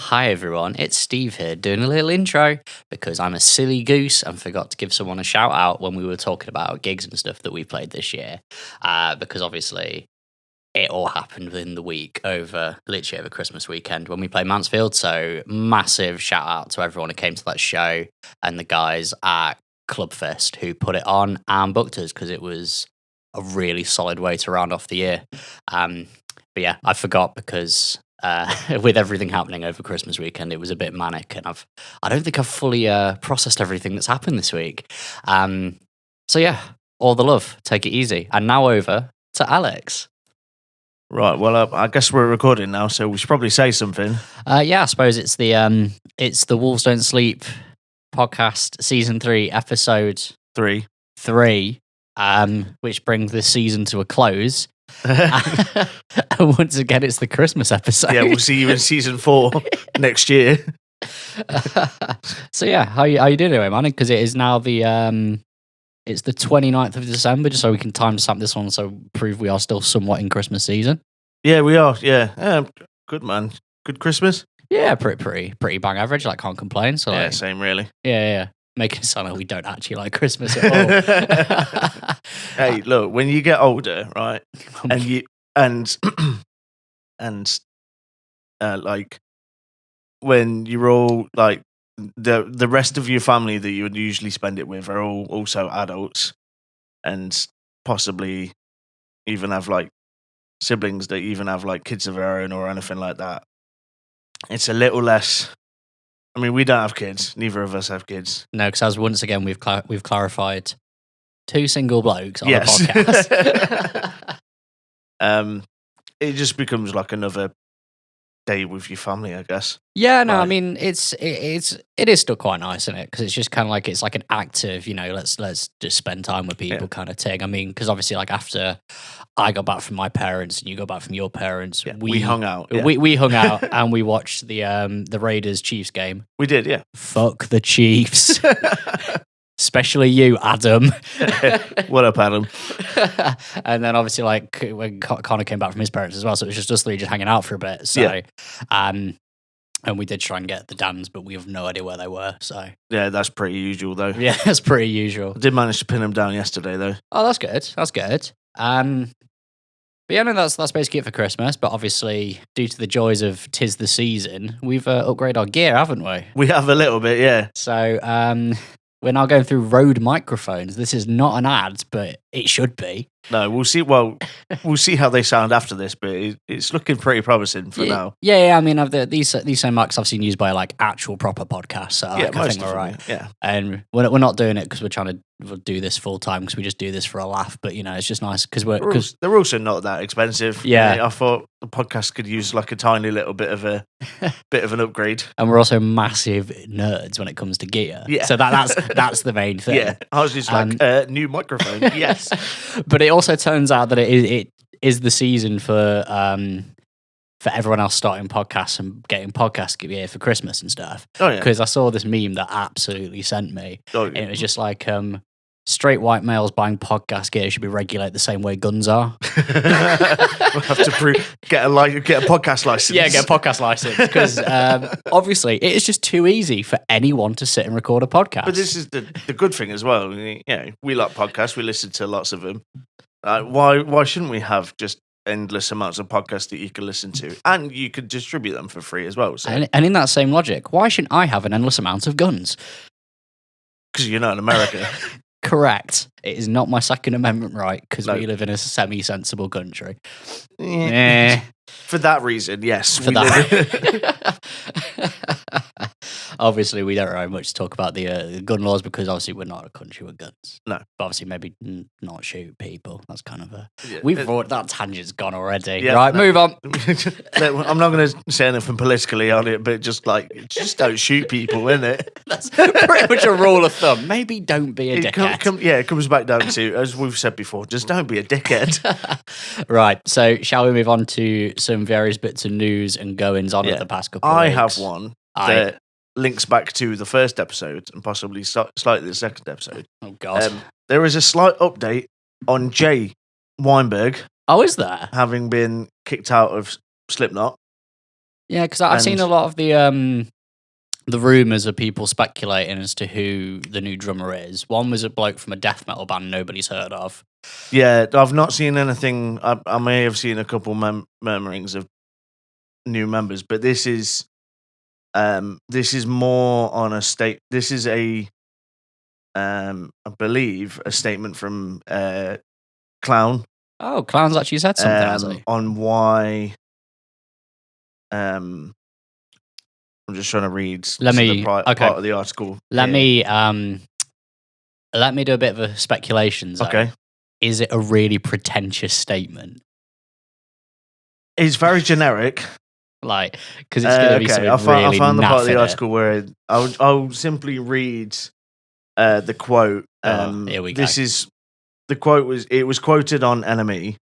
Hi everyone, it's Steve here doing a little intro because I'm a silly goose and forgot to give someone a shout out when we were talking about gigs and stuff that we played this year. Because obviously it all happened within the week literally over Christmas weekend when we played Mansfield. So massive shout out to everyone who came to that show and the guys at Clubfest who put it on and booked us because it was a really solid way to round off the year. But yeah, I forgot because with everything happening over Christmas weekend, it was a bit manic, and I don't think I've fully processed everything that's happened this week. So yeah, all the love. Take it easy. And now over to Alex. Right, well, I guess we're recording now, so we should probably say something. Yeah, I suppose it's the Wolves Don't Sleep podcast, season 3, episode 3, which brings this season to a close. And once again, it's the Christmas episode. Yeah, we'll see you in season 4 next year. So yeah, how you doing anyway, man? Because it is now it's the 29th of December, just so we can time stamp this one, so prove we are still somewhat in Christmas season. Yeah, we are. Yeah, good man. Good Christmas. Yeah, pretty bang average. Like, can't complain. So yeah, same really. Yeah. Making it sound like we don't actually like Christmas at all. Hey, look, when you get older, right, and like when you're all like the rest of your family that you would usually spend it with are all also adults, and possibly even have like siblings that even have like kids of their own or anything like that. It's a little less. I mean, we don't have kids. Neither of us have kids. No, because as once again we've clarified, 2 single blokes on the podcast. It just becomes like another day with your family, I guess. Yeah, no, I mean it is still quite nice, isn't it? Because it's just kind of like it's like an active, let's just spend time with people kind of thing. I mean, because obviously, like after I got back from my parents and you got back from your parents, we hung out. Yeah. We hung out and we watched the Raiders Chiefs game. We did, yeah. Fuck the Chiefs. Especially you, Adam. What up, Adam? And then obviously, like when Connor came back from his parents as well, so it was just us three just hanging out for a bit. So, and we did try and get the Dans, but we have no idea where they were. So yeah, that's pretty usual though. Yeah, that's pretty usual. I did manage to pin them down yesterday though. Oh, that's good. That's good. But yeah, no, that's basically it for Christmas. But obviously, due to the joys of 'tis the season, we've upgraded our gear, haven't we? We have a little bit, yeah. So we're now going through Rode microphones. This is not an ad, but it should be. No, we'll see. Well, we'll see how they sound after this, but it's looking pretty promising for now. Yeah. I mean, these same mics I've seen used by like actual proper podcasts. So I think we're right. Yeah, and we're not doing it because we're trying to do this full time because we just do this for a laugh. But it's just nice because they're also not that expensive. Yeah, I thought the podcast could use like a tiny little bit of an upgrade. And we're also massive nerds when it comes to gear. Yeah, so that's the main thing. Yeah, I was just like new microphone. Yes, but it also turns out that it is the season for everyone else starting podcasts and getting podcast gear for Christmas and stuff. Oh yeah, because I saw this meme that absolutely sent me. Oh, yeah. And it was just like straight white males buying podcast gear should be regulated the same way guns are. We'll have to get a podcast license. Yeah, get a podcast license because obviously it is just too easy for anyone to sit and record a podcast. But this is the good thing as well. We like podcasts. We listen to lots of them. Why shouldn't we have just endless amounts of podcasts that you can listen to, and you could distribute them for free as well? So. And in that same logic, why shouldn't I have an endless amount of guns? Because you're not in America. Correct. It is not my Second Amendment right because we live in a semi-sensible country. For that reason, yes. Obviously, we don't very much talk about the gun laws because obviously we're not a country with guns. No. But obviously maybe not shoot people. That's kind of a... We've brought that tangent's gone already. Yeah, right, move on. I'm not going to say anything politically on it, but just don't shoot people, innit? That's pretty much a rule of thumb. Maybe don't be a dickhead. It comes back down to, as we've said before, just don't be a dickhead. Right, so shall we move on to some various bits of news and goings on of the past couple of weeks? I have one that links back to the first episode and possibly slightly the second episode. Oh, God. There is a slight update on Jay Weinberg. Oh, is there? Having been kicked out of Slipknot. Yeah, because I've seen And a lot of the rumors of people speculating as to who the new drummer is. One was a bloke from a death metal band nobody's heard of. yeah, I've not seen anything. I may have seen a couple murmurings of new members, but this is more on a state. This is I believe a statement from Clown Oh, Clown's actually said something, has he? on why. I'm just trying to read part of the article. Let me do a bit of a speculation zone. Okay. Is it a really pretentious statement? It's very generic. Like, because it's going to be something really I found the part of the naff in article where I'll simply read the quote. Here we go. This is the quote was quoted on Enemy,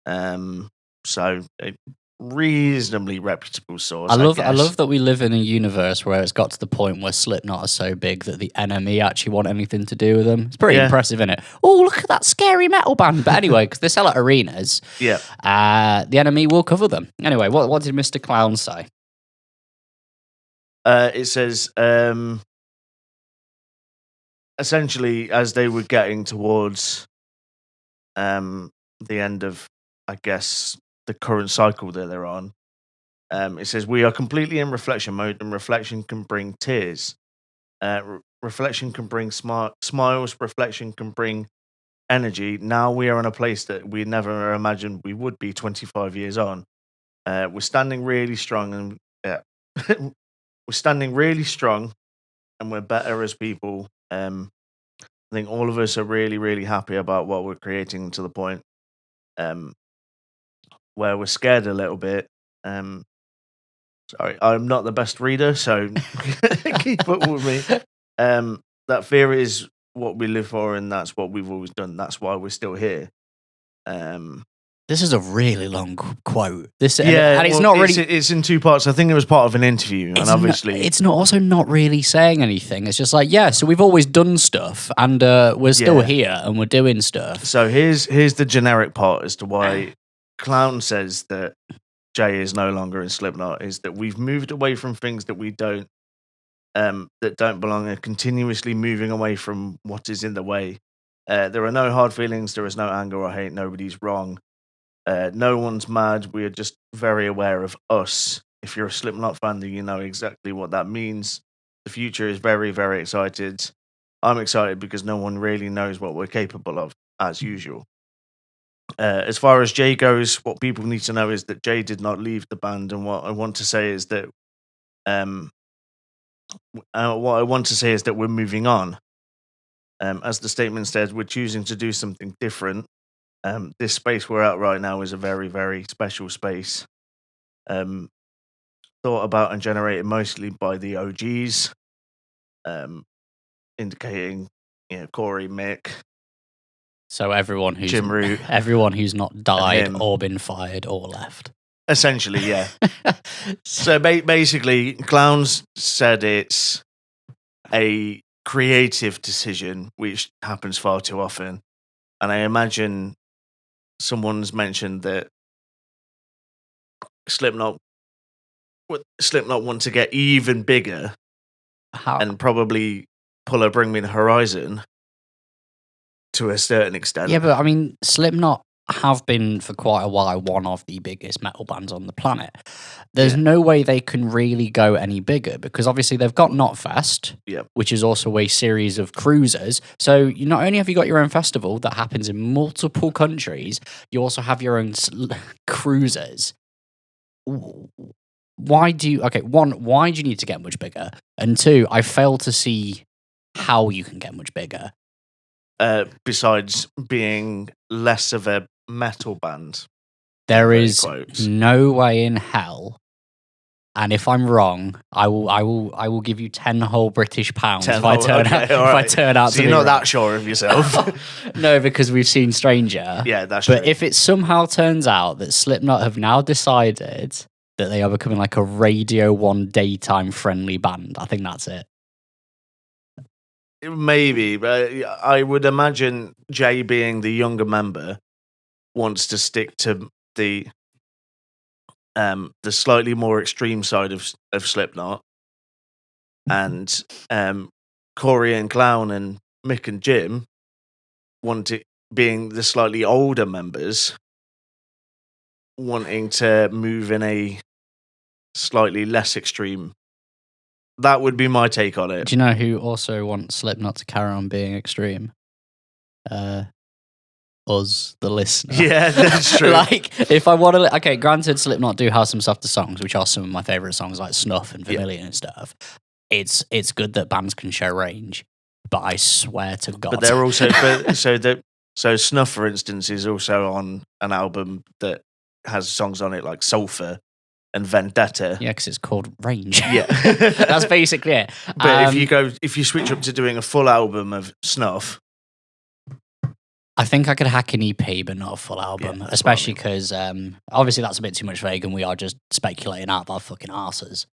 so a reasonably reputable source. I love that we live in a universe where it's got to the point where Slipknot are so big that the Enemy actually want anything to do with them. It's pretty impressive, isn't it? Oh, look at that scary metal band! But anyway, because they sell at arenas, the Enemy will cover them. Anyway, what did Mr. Clown say? It says essentially as they were getting towards the end of, I guess, the current cycle that they're on. It says, we are completely in reflection mode, and reflection can bring tears. Reflection can bring smiles. Reflection can bring energy. Now we are in a place that we never imagined we would be 25 years on. We're standing really strong, and we're standing really strong, and we're better as people. I think all of us are really, really happy about what we're creating, to the point where we're scared a little bit. Sorry, I'm not the best reader, so keep up with me. That fear is what we live for, and that's what we've always done. That's why we're still here. This is a really long quote. And it's not really. It's in two parts. I think it was part of an interview, and obviously, it's not also not really saying anything. It's just like, so we've always done stuff, and we're still here, and we're doing stuff. So here's the generic part as to why Clown says that Jay is no longer in Slipknot, is that we've moved away from things that we don't that don't belong, and continuously moving away from what is in the way. There are no hard feelings. There is no anger or hate. Nobody's wrong. No one's mad. We are just very aware of us. If you're a Slipknot fan, then you know exactly what that means. The future is very, very excited. I'm excited because no one really knows what we're capable of, as usual. As far as Jay goes, what people need to know is that Jay did not leave the band, and what I want to say is that we're moving on. As the statement said, we're choosing to do something different. This space we're at right now is a very, very special space. Thought about and generated mostly by the OGs, indicating, Corey, Mick. So everyone who's Jim Root, everyone who's not died or been fired or left. Essentially, yeah. So basically, Clowns said it's a creative decision, which happens far too often. And I imagine someone's mentioned that Slipknot want to get even bigger and probably pull a Bring Me the Horizon to a certain extent. Yeah, but I mean, Slipknot have been for quite a while one of the biggest metal bands on the planet. There's no way they can really go any bigger, because obviously they've got Knotfest, which is also a series of cruises. So you not only have you got your own festival that happens in multiple countries, you also have your own cruises. Why do you need to get much bigger? And two, I fail to see how you can get much bigger. Besides being less of a metal band. There is no way in hell, and if I'm wrong, I will give you 10 whole British pounds if I turn out so to be you're not wrong. that sure of yourself. No, because we've seen Stranger. Yeah, that's true. But if it somehow turns out that Slipknot have now decided that they are becoming like a Radio 1 daytime friendly band, I think that's it. Maybe, but I would imagine Jay, being the younger member, wants to stick to the the slightly more extreme side of Slipknot, and Corey and Clown and Mick and Jim being the slightly older members, wanting to move in a slightly less extreme. That would be my take on it. Do you know who also wants Slipknot to carry on being extreme? Us, the listener. Yeah, that's true. Like, if I want to... Okay, granted, Slipknot do have some softer songs, which are some of my favourite songs, like Snuff and Vermilion and stuff. It's good that bands can show range, but I swear to God... But they're also... so Snuff, for instance, is also on an album that has songs on it like Sulphur and Vendetta. Yeah, because it's called Range. Yeah. That's basically it. But if you switch up to doing a full album of Snuff... I think I could hack an EP, but not a full album, especially because obviously that's a bit too much vague, and we are just speculating out of our fucking arses.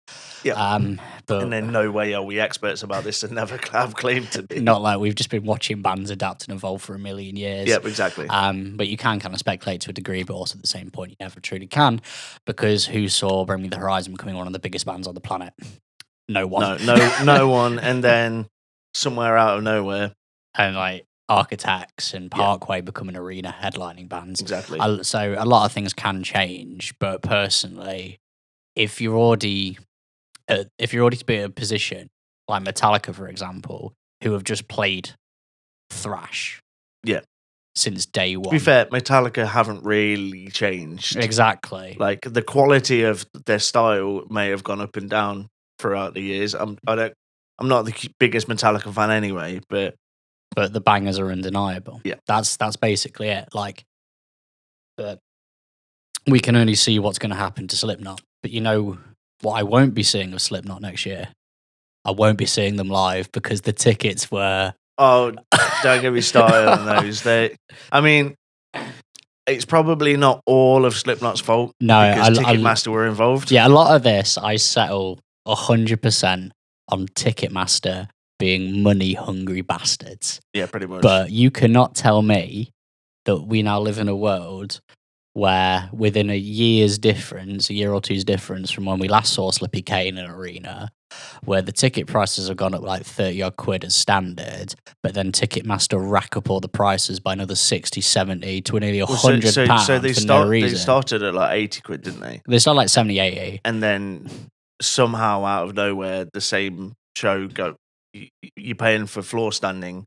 Yeah. But and in no way are we experts about this and never have claimed to be. Not like we've just been watching bands adapt and evolve for a million years. Yep, exactly. But you can kind of speculate to a degree, but also at the same point, you never truly can, because who saw Bring Me the Horizon becoming one of the biggest bands on the planet? No one. No one. And then somewhere out of nowhere, and like Architects and Parkway becoming arena headlining bands. Exactly. So a lot of things can change, but personally, if you're already to be in a position like Metallica, for example, who have just played thrash, since day one. To be fair, Metallica haven't really changed. Exactly. Like the quality of their style may have gone up and down throughout the years. I'm not the biggest Metallica fan anyway, but the bangers are undeniable. Yeah, that's basically it. Like, but we can only see what's going to happen to Slipknot. But you know what I won't be seeing of Slipknot next year? I won't be seeing them live because the tickets were... Oh, don't get me started on those. I mean, it's probably not all of Slipknot's fault. No, because Ticketmaster were involved. Yeah, a lot of this I settle 100% on Ticketmaster being money-hungry bastards. Yeah, pretty much. But you cannot tell me that we now live in a world where within a year or two's difference from when we last saw Slippy K in an arena, where the ticket prices have gone up like 30-odd quid as standard, but then Ticketmaster rack up all the prices by another 60, 70 to nearly £100 so they for no reason. They started at like 80 quid, didn't they? They started like 70, 80. And then somehow out of nowhere, the same show you're paying for floor standing.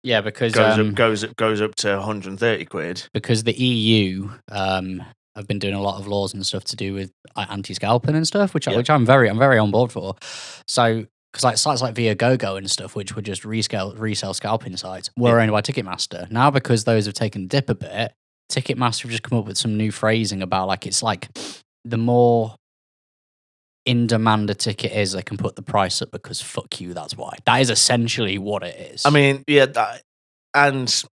Yeah, because goes up to 130 quid. Because the EU have been doing a lot of laws and stuff to do with anti-scalping and stuff, which I'm very on board for. So because like sites like Viagogo and stuff, which were just resell scalping sites, were owned by Ticketmaster. Now because those have taken a dip a bit, Ticketmaster have just come up with some new phrasing about like it's like the more in demand a ticket is, they can put the price up because fuck you, that's why. That is essentially what it is. I mean, yeah, and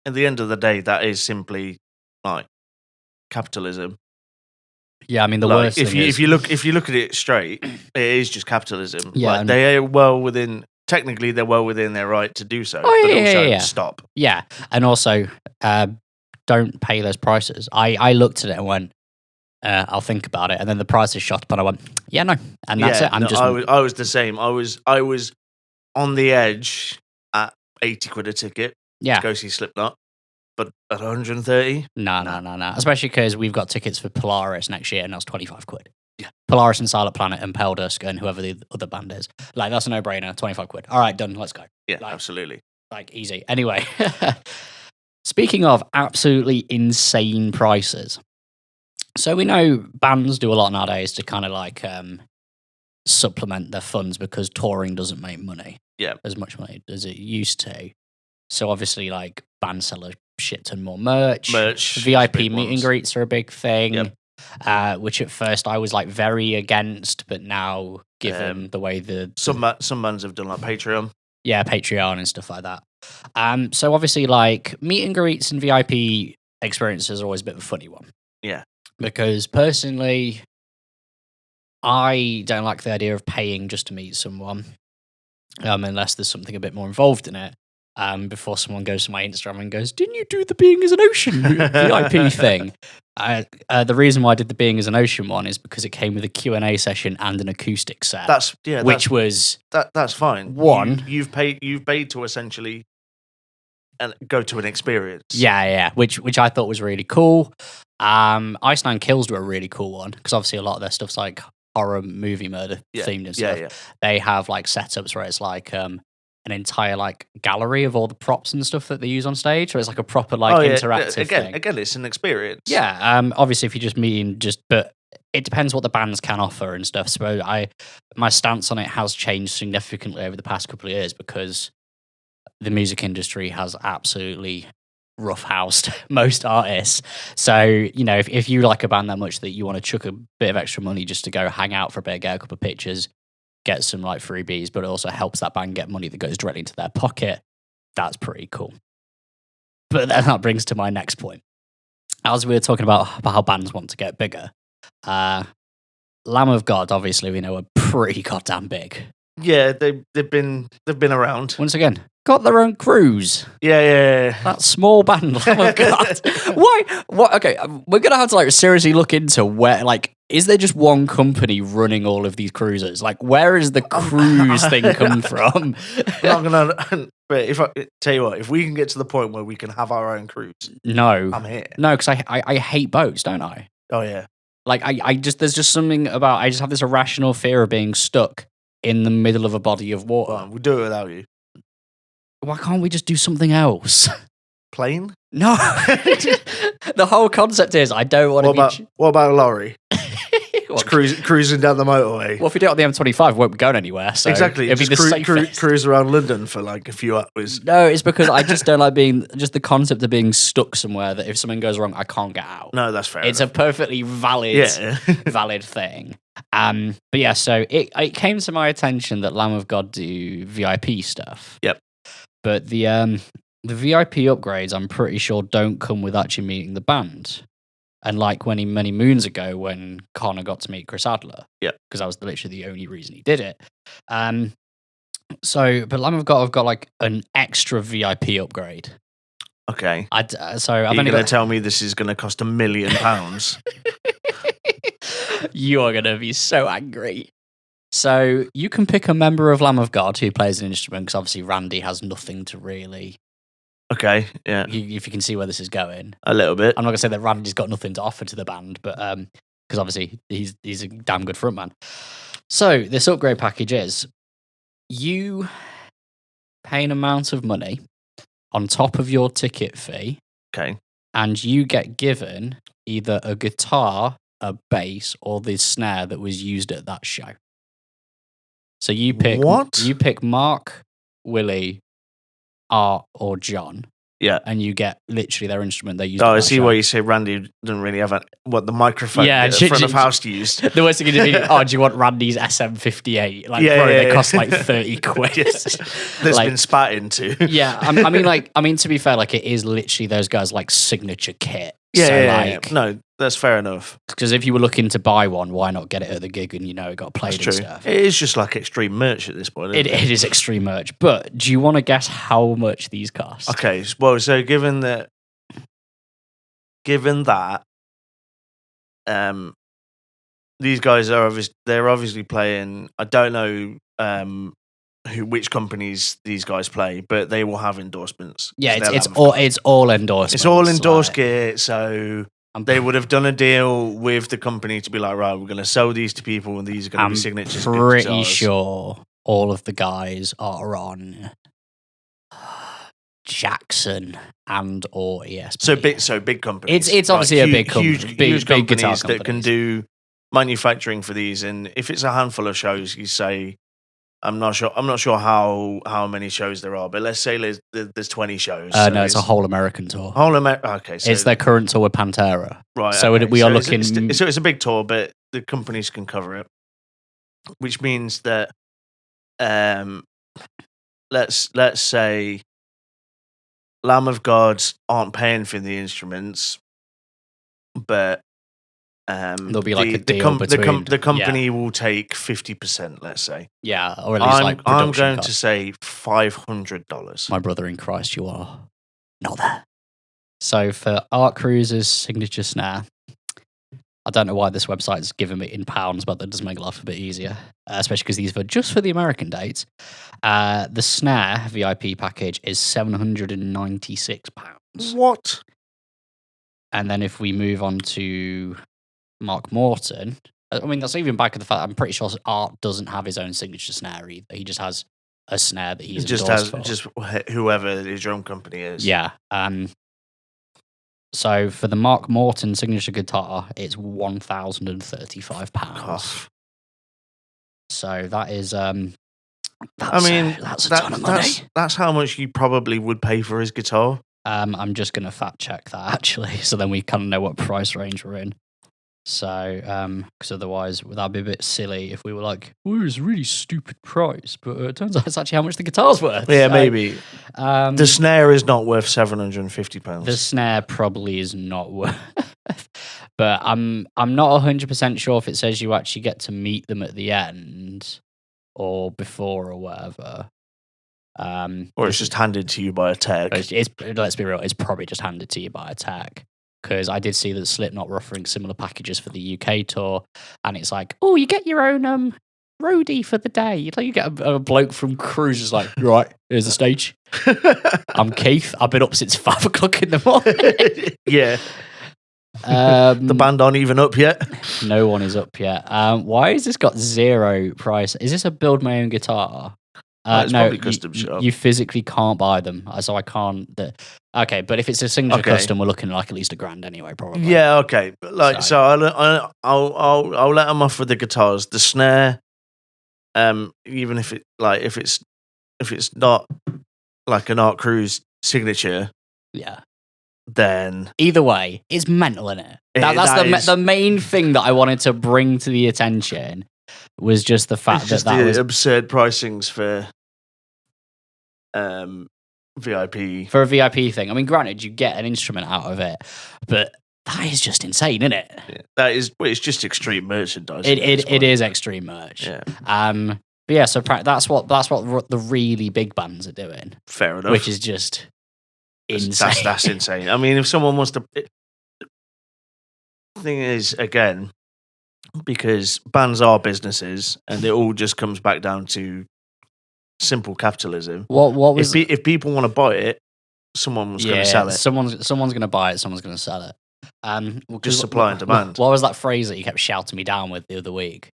at the end of the day, that is simply like capitalism. Yeah, I mean the worst thing is... if you look at it straight, it is just capitalism. Yeah, like, they are technically they're well within their right to do so. Oh, but yeah, also stop. Yeah, and also don't pay those prices. I looked at it and went, I'll think about it, and then the price is shot up, and I went, yeah, no, and that's it. I was the same. I was on the edge at 80 quid a ticket. Yeah, to go see Slipknot, but at 130, no. Especially because we've got tickets for Polaris next year, and that's 25 quid. Yeah, Polaris and Silent Planet and Pale Dusk and whoever the other band is. Like that's a no-brainer. 25 quid. All right, done. Let's go. Yeah, absolutely. Like easy. Anyway, speaking of absolutely insane prices. So we know bands do a lot nowadays to kind of like supplement their funds because touring doesn't make money. Yeah. As much money as it used to. So obviously like bands sell a shit ton more merch. VIP meet and greets are a big thing. Yep. Which at first I was like very against, but now given the way some bands have done like Patreon. Yeah, Patreon and stuff like that. So obviously like meet and greets and VIP experiences are always a bit of a funny one. Yeah. Because personally, I don't like the idea of paying just to meet someone, unless there's something a bit more involved in it. before someone goes to my Instagram and goes, "Didn't you do the Being as an Ocean VIP thing?" The reason why I did the Being as an Ocean one is because it came with a Q&A session and an acoustic set. That's fine. One. You've paid to essentially and go to an experience. Yeah, which I thought was really cool. Iceland Kills were a really cool one because obviously a lot of their stuff's like horror movie murder themed and stuff. Yeah. They have like setups where it's like an entire like gallery of all the props and stuff that they use on stage. So it's like a proper like interactive thing. Again, it's an experience. Yeah. Obviously, if you're just meeting, but it depends what the bands can offer and stuff. So my stance on it has changed significantly over the past couple of years because the music industry has absolutely roughhoused most artists. So, if you like a band that much that you want to chuck a bit of extra money just to go hang out for a bit, get a couple of pictures, get some like freebies, but it also helps that band get money that goes directly into their pocket, that's pretty cool. But then that brings to my next point. As we were talking about how bands want to get bigger, Lamb of God, obviously, we know are pretty goddamn big. Yeah, they've been around. Once again, got their own cruise. Yeah. That small band, Lamb of God. Why? What? Okay, we're gonna have to like seriously look into where. Like, is there just one company running all of these cruises? Like, where is the cruise thing come from? I'm not gonna. But if I tell you what, if we can get to the point where we can have our own cruise, no, I'm here. No, because I hate boats, don't I? Oh yeah. Like there's just something about I just have this irrational fear of being stuck in the middle of a body of water. Well, we'll do it without you. Why can't we just do something else? Plane? No. The whole concept is I don't want to be... What about a lorry? Cruising down the motorway. Well, if we do it on the M25, we won't be going anywhere. So exactly. It'd be the safest. Cruise around London for like a few hours. No, it's because I just don't like just the concept of being stuck somewhere that if something goes wrong, I can't get out. No, that's fair. It's a perfectly valid thing. But yeah, so it came to my attention that Lamb of God do VIP stuff. Yep. But the VIP upgrades, I'm pretty sure, don't come with actually meeting the band. And like many moons ago when Connor got to meet Chris Adler. Yeah. Because that was literally the only reason he did it. But Lamb of God have got like an extra VIP upgrade. Okay. So Are you going to tell me this is going to cost £1 million? You are going to be so angry. So you can pick a member of Lamb of God who plays an instrument, because obviously Randy has nothing to really... Okay, yeah. If you can see where this is going. A little bit. I'm not going to say that Randy's got nothing to offer to the band, but because obviously he's a damn good frontman. So this upgrade package is you pay an amount of money on top of your ticket fee. Okay. And you get given either a guitar, a bass, or the snare that was used at that show. So you pick what? You pick Mark, Willie, Art, or John. Yeah. And you get literally their instrument they used. Oh, I see why you say Randy doesn't really have the microphone front of house used. The worst thing you do, do you want Randy's SM58? Like, it costs like 30 quid. Yes. That's been spat into. Yeah. I mean, to be fair, like, it is literally those guys' like signature kit. Yeah. No, that's fair enough. Because if you were looking to buy one, why not get it at the gig and it got played and stuff? It is just like extreme merch at this point. It is extreme merch. But do you want to guess how much these cost? Okay, well, so given that, these guys are obviously playing. I don't know which companies these guys play, but they will have endorsements. Yeah, it's all endorsements. It's all endorsed gear, so they would have done a deal with the company to be like, right, we're going to sell these to people, and these are going to be signatures. I'm pretty sure all of the guys are on Jackson and or ESP. So big companies. It's obviously a big company, huge big companies guitar that can do manufacturing for these. And if it's a handful of shows, you say, I'm not sure how many shows there are, but let's say there's 20 shows. No, it's a whole American tour. Okay, so it's their current tour with Pantera. Right. So we are looking. So it's a big tour, but the companies can cover it, which means that let's say Lamb of God aren't paying for the instruments, but There'll be like a deal between the company will take 50%, let's say. Yeah, or at least like production I'm going costs. to say $500. My brother in Christ, you are not there. So for Art Cruiser's signature snare, I don't know why this website's giving me in pounds, but that does make life a bit easier, especially because these were just for the American dates. The snare VIP package is £796. What? And then if we move on to Mark Morton, I mean, that's even back to the fact I'm pretty sure Art doesn't have his own signature snare either. He just has a snare that he's endorsed for. Just whoever his drum company is. Yeah. So for the Mark Morton signature guitar, it's £1,035. So that is that's a ton of money. That's how much you probably would pay for his guitar. I'm just gonna fact check that actually, so then we kind of know what price range we're in. So, because otherwise that'd be a bit silly if we were like, "Oh, it's a really stupid price," but it turns out it's actually how much the guitar's worth. Yeah, so, maybe. The snare is not worth £750. The snare probably is not worth. But I'm not 100% sure if it says you actually get to meet them at the end or before or whatever. Or it's just handed to you by a tech. Let's be real, it's probably just handed to you by a tech. Because I did see that Slipknot were offering similar packages for the UK tour, and it's like, oh, you get your own roadie for the day. You get a bloke from Cruise, like, right, here's the stage. I'm Keith. I've been up since 5 o'clock in the morning. Yeah. The band aren't even up yet. No one is up yet. Why has this got 0 price? Is this a build my own guitar? It's no, probably custom shop. You physically can't buy them, so I can't. Okay, but if it's a signature custom, we're looking like at least £1,000 anyway, probably. Yeah, okay. So I'll let them off with the guitars. The snare, even if it's not like an Art Cruise signature, yeah. Then either way, it's mental, isn't it? That's the main thing that I wanted to bring to the attention was just the fact that was absurd pricings for VIP. For a VIP thing. I mean, granted, you get an instrument out of it, but that is just insane, isn't it? Yeah, it's just extreme merchandising. It is extreme merch. Yeah. But yeah, so that's what the really big bands are doing. Fair enough. Which is just insane. That's insane. I mean, if someone wants to, the thing is, again, because bands are businesses, and it all just comes back down to simple capitalism. What was if people want to buy it, someone's going to sell it. Someone's going to buy it. Someone's going to sell it. Just supply and demand. What was that phrase that you kept shouting me down with the other week?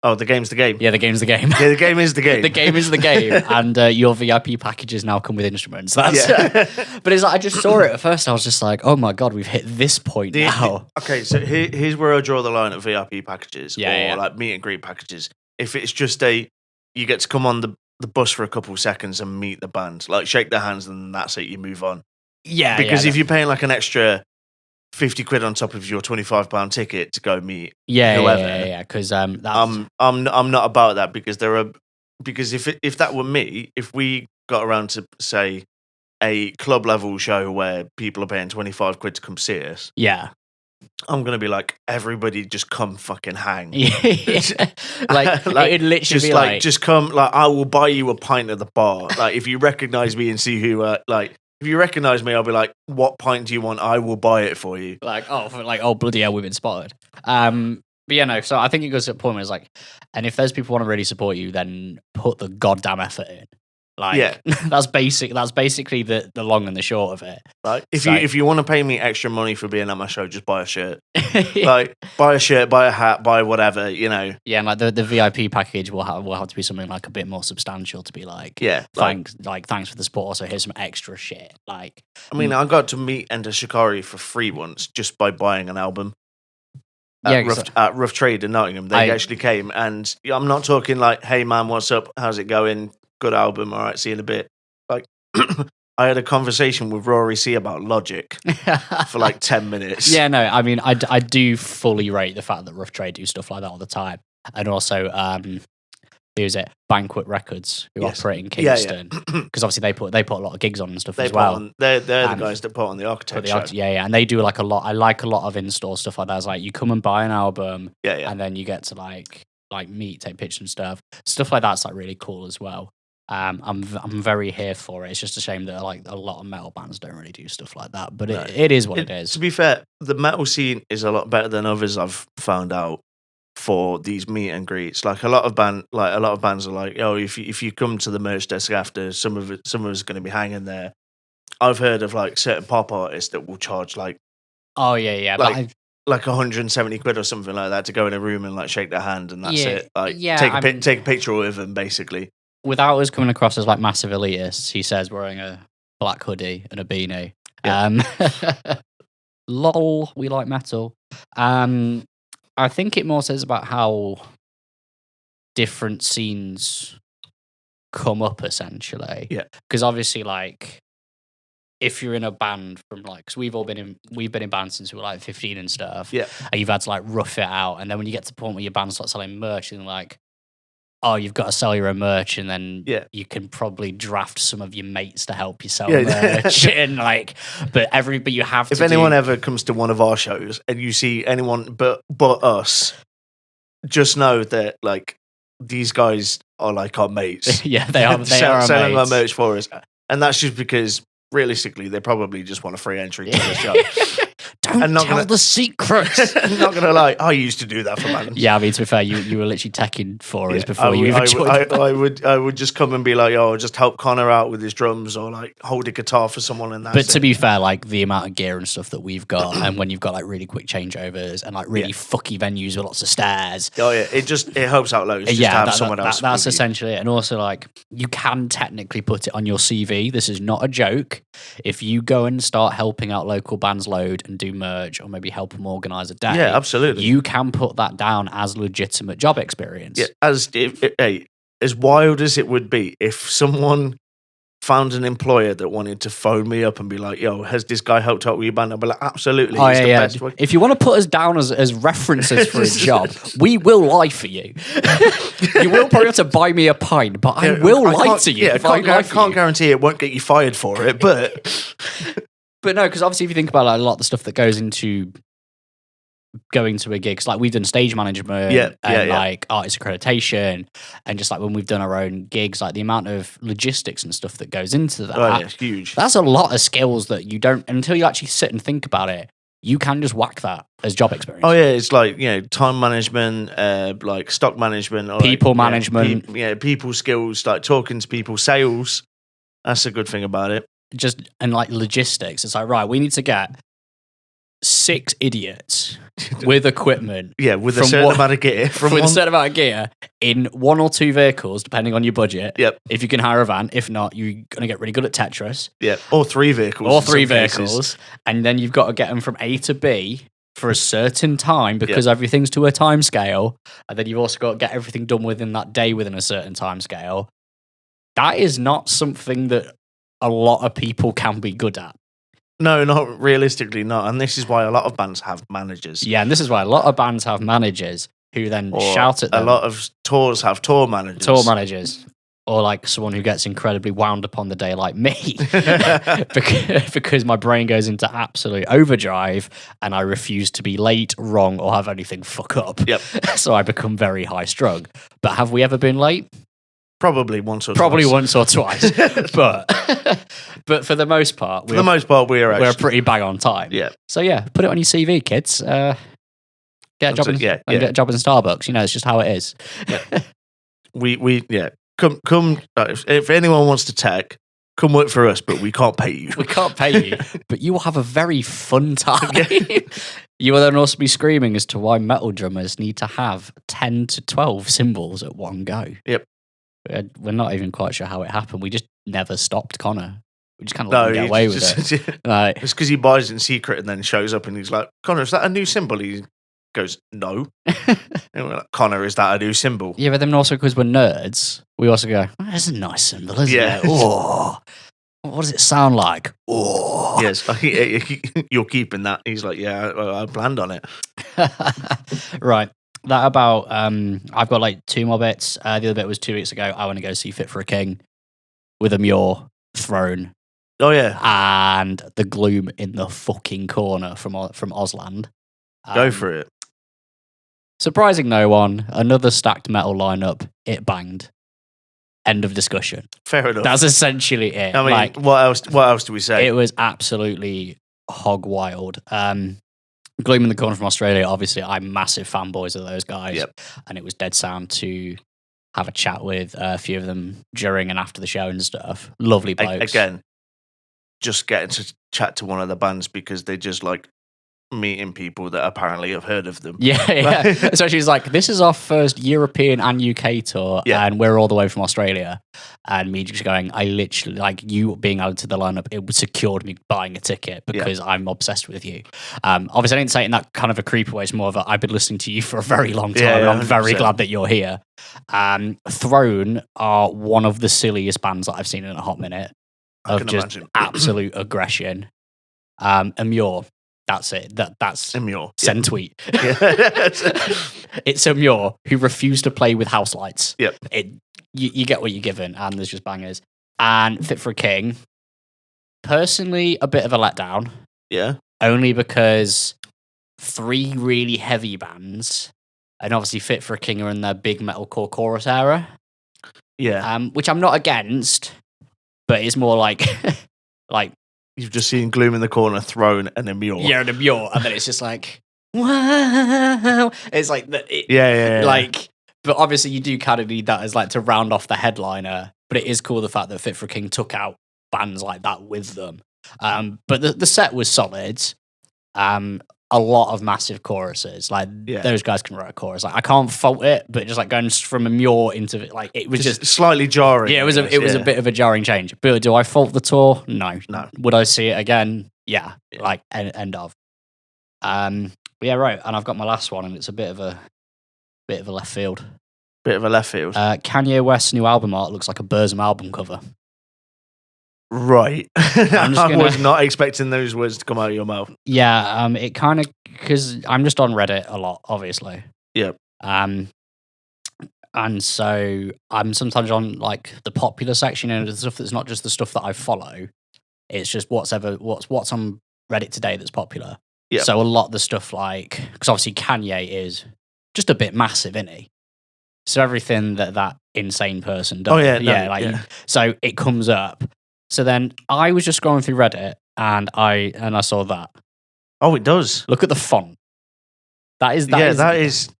Oh, the game's the game. Yeah, the game's the game. Yeah, the game is the game. The game is the game, and your VIP packages now come with instruments. But it's like I just saw it at first. I was just like, oh my god, we've hit this point now. Okay, so here's where I draw the line at VIP packages or like meet and greet packages. If it's just you get to come on the bus for a couple of seconds and meet the band, like shake their hands, and that's it. You move on. Yeah, because if you're paying like an extra £50 on top of your £25 ticket to go meet whoever. Because I'm not about that because if that were me, if we got around to say a club level show where people are paying £25 to come see us, I'm gonna be like, everybody just come fucking hang. Like it'd literally just be like just come. Like I will buy you a pint at the bar. Like if you recognize me and see who if you recognise me, I'll be like, what pint do you want? I will buy it for you. Oh, bloody hell, we've been spotted. But yeah, no, so I think it goes to a point where it's like, and if those people want to really support you, then put the goddamn effort in. That's basically the long and the short of it. Like, if you want to pay me extra money for being at my show, just buy a shirt. Like, buy a shirt, buy a hat, buy whatever, you know. Yeah, and like the VIP package will have to be something like a bit more substantial to be like, thanks for the support. Also, here's some extra shit. Like, I mean, I got to meet Enter Shikari for free once just by buying an album. At Rough Trade in Nottingham. They actually came, and I'm not talking like, hey man, what's up? How's it going? Good album. All right, see you in a bit. Like, I had a conversation with Rory C about Logic for like 10 minutes. Yeah, no, I mean, I do fully rate the fact that Rough Trade do stuff like that all the time. And also, who's it? Banquet Records, who Yes. operate in Yeah, Kingston. Because obviously they put a lot of gigs on and stuff They as put well. on, they're the guys that put on the architecture. Yeah, and they do like a lot. I like a lot of in-store stuff like that. It's like you come and buy an album, Yeah. and then you get to like meet, take pictures and stuff like that's like really cool as well. I'm very here for it. It's just a shame that like a lot of metal bands don't really do stuff like that, but No. it is what it is. To be fair, the metal scene is a lot better than others I've found out for these meet and greets. Like a lot of bands are like, oh, if you come to the merch desk after, some of us are going to be hanging there. I've heard of like certain pop artists that will charge like, oh yeah, like 170 quid or something like that to go in a room and like shake their hand and that's it. Like take a picture with them basically. Without us coming across as like massive elitists, he says wearing a black hoodie and a beanie. Yeah. Lol, we like metal. I think it more says about how different scenes come up essentially. Yeah. Because obviously, like, if you're in a band from like, because we've been in bands since we were like 15 and stuff. Yeah. And you've had to like rough it out, and then when you get to the point where your band starts selling merch, and like, oh, you've got to sell your own merch, and then you can probably draft some of your mates to help you sell merch, and like, but you have to. If anyone ever comes to one of our shows and you see anyone but us, just know that like these guys are like our mates. Yeah, they are. They are selling our merch for us, and that's just because realistically they probably just want a free entry to the show. Don't tell the secrets. I'm not gonna lie, I used to do that for bands. Yeah, I mean, to be fair, you were literally teching for us before you even joined. I would just come and be like, oh, just help Connor out with his drums, or like hold a guitar for someone, and that. But to be fair, like the amount of gear and stuff that we've got, and when you've got like really quick changeovers and like really fucky venues with lots of stairs. Oh yeah, it helps out loads. Just to have someone else. That's essentially it. And also, like, you can technically put it on your CV. This is not a joke. If you go and start helping out local bands load and do merch, or maybe help them organise a day, yeah, absolutely, you can put that down as legitimate job experience. Yeah, as wild as it would be if someone found an employer that wanted to phone me up and be like, yo, has this guy helped out with your band? I'll be like, absolutely. Oh, he's the best way. If you want to put us down as references for a job, we will lie for you. You will probably have to buy me a pint, but I will lie to you. Yeah, I can't guarantee it won't get you fired for it, but... But no, because obviously if you think about like, a lot of the stuff that goes into going to a gig, like we've done stage management like artist accreditation, and just like when we've done our own gigs, like the amount of logistics and stuff that goes into that, it's huge. That's a lot of skills that you don't, until you actually sit and think about it, you can just whack that as job experience. Oh yeah, it's like, you know, time management, like stock management, or people management, people skills, like talking to people, sales. That's a good thing about it. Just, and like logistics, it's like, right, we need to get 6 idiots with equipment. Yeah, with a certain amount of gear. With a certain amount of gear in 1 or 2 vehicles, depending on your budget. Yep. If you can hire a van. If not, you're going to get really good at Tetris. Yeah, or 3 vehicles. Or 3 vehicles. And then you've got to get them from A to B for a certain time, because everything's to a time scale. And then you've also got to get everything done within that day within a certain time scale. That is not something that a lot of people can be good at. No, not realistically, not. And this is why a lot of bands have managers. Yeah, and this is why a lot of bands have managers who then shout at them. A lot of tours have tour managers. Tour managers. Or like someone who gets incredibly wound up on the day like me. because my brain goes into absolute overdrive and I refuse to be late, wrong, or have anything fuck up. Yep. So I become very high strung. But have we ever been late? Probably once or twice. But for the most part, we're pretty bang on time. Yeah. So yeah, put it on your CV, kids. Get a job get a job in Starbucks. You know, it's just how it is. Yeah. Come. If anyone wants to tech, come work for us, but we can't pay you. We can't pay you, but you will have a very fun time. You will then also be screaming as to why metal drummers need to have 10 to 12 cymbals at one go. Yep. We're not even quite sure how it happened. We just never stopped Connor. We just kind of let him get away with it. Like, it's because he buys it in secret and then shows up and he's like, Connor, is that a new cymbal? He goes, no. And we're like, Connor, is that a new cymbal? Yeah, but then also because we're nerds, we also go, oh, that's a nice cymbal, isn't it? Oh, what does it sound like? Oh. Yes, you're keeping that. He's like, yeah, I planned on it. Right. that about I've got like 2 more bits. The other bit was 2 weeks ago. I want to go see Fit for a King with a Muir throne Oh yeah, and the gloom in the fucking corner from Ausland. go for it. Surprising no one. Another stacked metal lineup. It banged. End of discussion. Fair enough. That's essentially it. I mean, like, what else? What else do we say? it was absolutely hog wild. Gloom in the Corner from Australia. Obviously, I'm massive fanboys of those guys, Yep. and it was dead sound to have a chat with a few of them during and after the show and stuff. Lovely blokes. Again, just getting to chat to one of the bands because they just like meeting people that apparently have heard of them. Yeah. So she's like, this is our first European and UK tour, and we're all the way from Australia. And me just going, I literally, like, you being added to the lineup, it secured me buying a ticket because I'm obsessed with you. Obviously, I didn't say it in that kind of a creepy way. It's more of a, I've been listening to you for a very long time, and I'm very glad that you're here. Throne are one of the silliest bands that I've seen in a hot minute of just imagine. absolute aggression. Amure. That's it. That's Amure. Send tweet. It's Amure who refused to play with house lights. Yep. You get what you're given, and there's just bangers. And Fit for a King, personally, a bit of a letdown. Yeah. Only because 3 really heavy bands, and obviously Fit for a King are in their big metalcore chorus era. Yeah. Which I'm not against, but it's more like like. You've just seen Gloom in the Corner, Throne, and Amure. Yeah, and Amure, and then it's just like, wow. It's like, Yeah. Like, but obviously you do kind of need that as like to round off the headliner. But it is cool the fact that Fit for a King took out bands like that with them. But the set was solid. A lot of massive choruses. Like, those guys can write a chorus. Like, I can't fault it, but just like going from Amure into it, like, it was just slightly jarring. Yeah, it was a bit of a jarring change. But do I fault the tour? No. Would I see it again? Yeah. Like, end of. Yeah, right. And I've got my last one, and it's a bit of a left field. Bit of a left field. Kanye West's new album art looks like a Burzum album cover. Right. I was not expecting those words to come out of your mouth. Yeah, it kind of, because I'm just on Reddit a lot, obviously. Yep. And so I'm sometimes on like the popular section and the stuff that's not just the stuff that I follow. It's just what's on Reddit today that's popular. Yep. So a lot of the stuff, like, because obviously Kanye is just a bit massive, isn't he? So everything that insane person does. Oh yeah. So it comes up. So then I was just scrolling through Reddit and I saw that. Oh, it does. Look at the font. That's the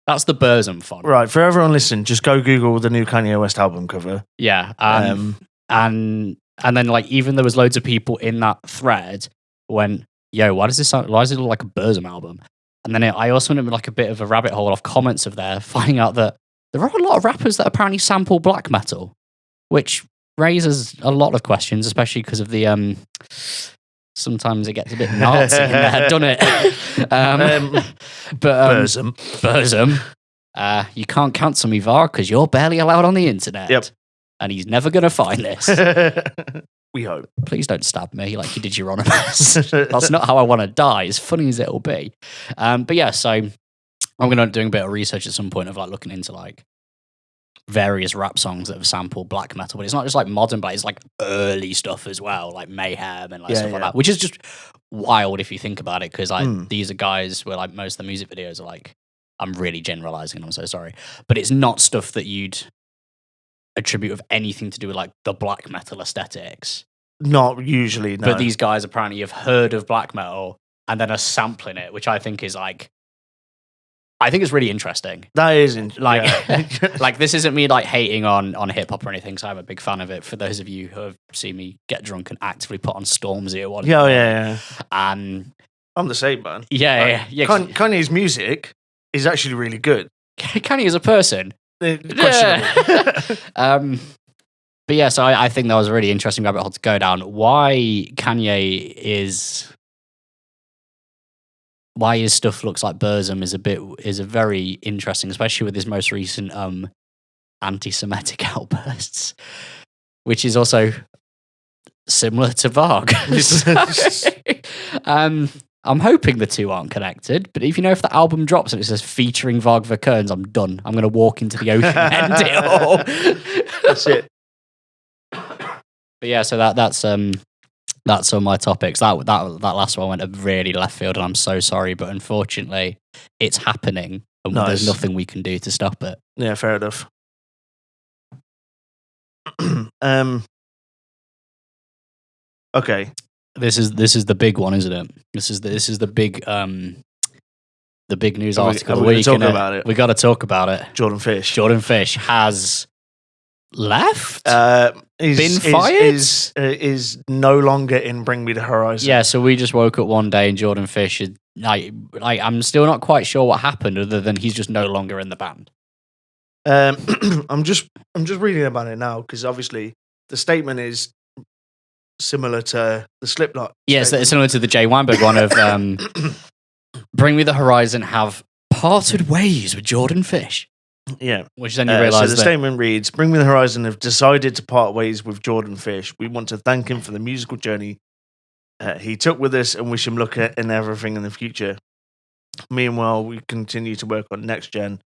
Burzum font. Right, for everyone listening, just go Google the new Kanye West album cover. Yeah. And then like even there was loads of people in that thread went, yo, why does it look like a Burzum album? And then I also went in like a bit of a rabbit hole of comments of there, finding out that there are a lot of rappers that apparently sample black metal, which raises a lot of questions, especially because of the sometimes it gets a bit Nazi in there, doesn't it? Burzum. You can't cancel me, Var, because you're barely allowed on the internet. Yep. And he's never going to find this. We hope. Please don't stab me like you did Euronymous. That's not how I want to die, as funny as it'll be. But yeah, so I'm going to be doing a bit of research at some point of like looking into like various rap songs that have sampled black metal, but it's not just like modern, but it's like early stuff as well, like Mayhem and like stuff like that, which is just wild if you think about it, because like these are guys where like most of the music videos are like, I'm really generalizing, I'm so sorry, but it's not stuff that you'd attribute of anything to do with like the black metal aesthetics. Not usually, no. But these guys apparently have heard of black metal and then are sampling it, which I think is like, I think it's really interesting. That is like this isn't me like hating on hip hop or anything. So I'm a big fan of it. For those of you who have seen me get drunk and actively put on Stormzy at one. Yeah. I'm the same, man. Yeah. Kanye's music is actually really good. Kanye as a person, questionable. But yeah, so I think that was a really interesting rabbit hole to go down. Why his stuff looks like Burzum is a very interesting, especially with his most recent anti-Semitic outbursts, which is also similar to Varg. I'll I'm hoping the two aren't connected, but if the album drops and it says featuring Varg Kearns, I'm done. I'm going to walk into the ocean and end it all. That's it. But yeah, so that's all my topics. That last one went a really left field, and I'm so sorry, but unfortunately, it's happening, and there's nothing we can do to stop it. Yeah, fair enough. Okay. This is the big one, isn't it? This is the big news article of the week. Talk about it. We got to talk about it. Jordan Fish. Jordan Fish has left. Been fired. Is no longer in Bring Me the Horizon. Yeah. So we just woke up one day and Jordan Fish had, I'm still not quite sure what happened, other than he's just no longer in the band. I'm just reading about it now, because obviously the statement is similar to the Slipknot. Yes, it's similar to the Jay Weinberg one of Bring Me the Horizon have parted ways with Jordan Fish. Yeah. Which then you realise so the statement reads, Bring Me the Horizon have decided to part ways with Jordan Fish. We want to thank him for the musical journey he took with us and wish him luck in everything in the future. Meanwhile, we continue to work on Next Gen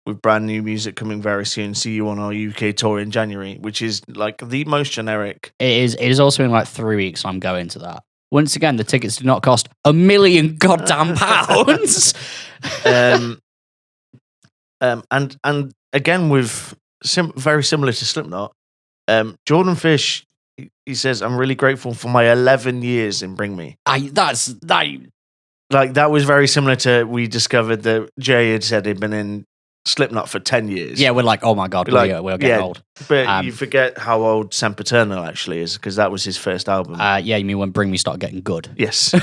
with brand new music coming very soon. See you on our UK tour in January, which is like the most generic. It is also in like 3 weeks. I'm going to that. Once again, the tickets did not cost £1 million goddamn pounds. And again, with very similar to Slipknot, Jordan Fish, he says, I'm really grateful for my 11 years in Bring Me. Like, that was very similar to, we discovered that Jay had said he'd been in Slipknot for 10 years. Yeah, we're like, oh my God, we're getting old. But you forget how old Sempiternal actually is, because that was his first album. Yeah, you mean when Bring Me started getting good? Yes.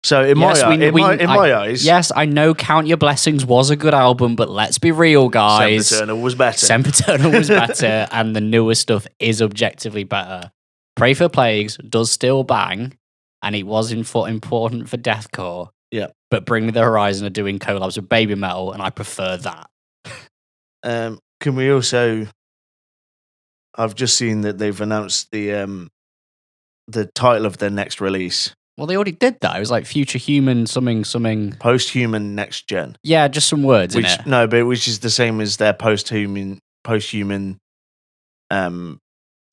So in my eyes... Yes, I know Count Your Blessings was a good album, but let's be real, guys. Sempiternal was better. Sempiternal was better, and the newer stuff is objectively better. Pray for Plagues does still bang, and it was important for deathcore. Yeah. But Bring Me the Horizon are doing collabs with Baby Metal, and I prefer that. Can we also... I've just seen that they've announced the title of their next release. Well, they already did that. It was like Future Human something. Post-Human Next Gen. Yeah, just some words in it. No, but which is the same as their post-human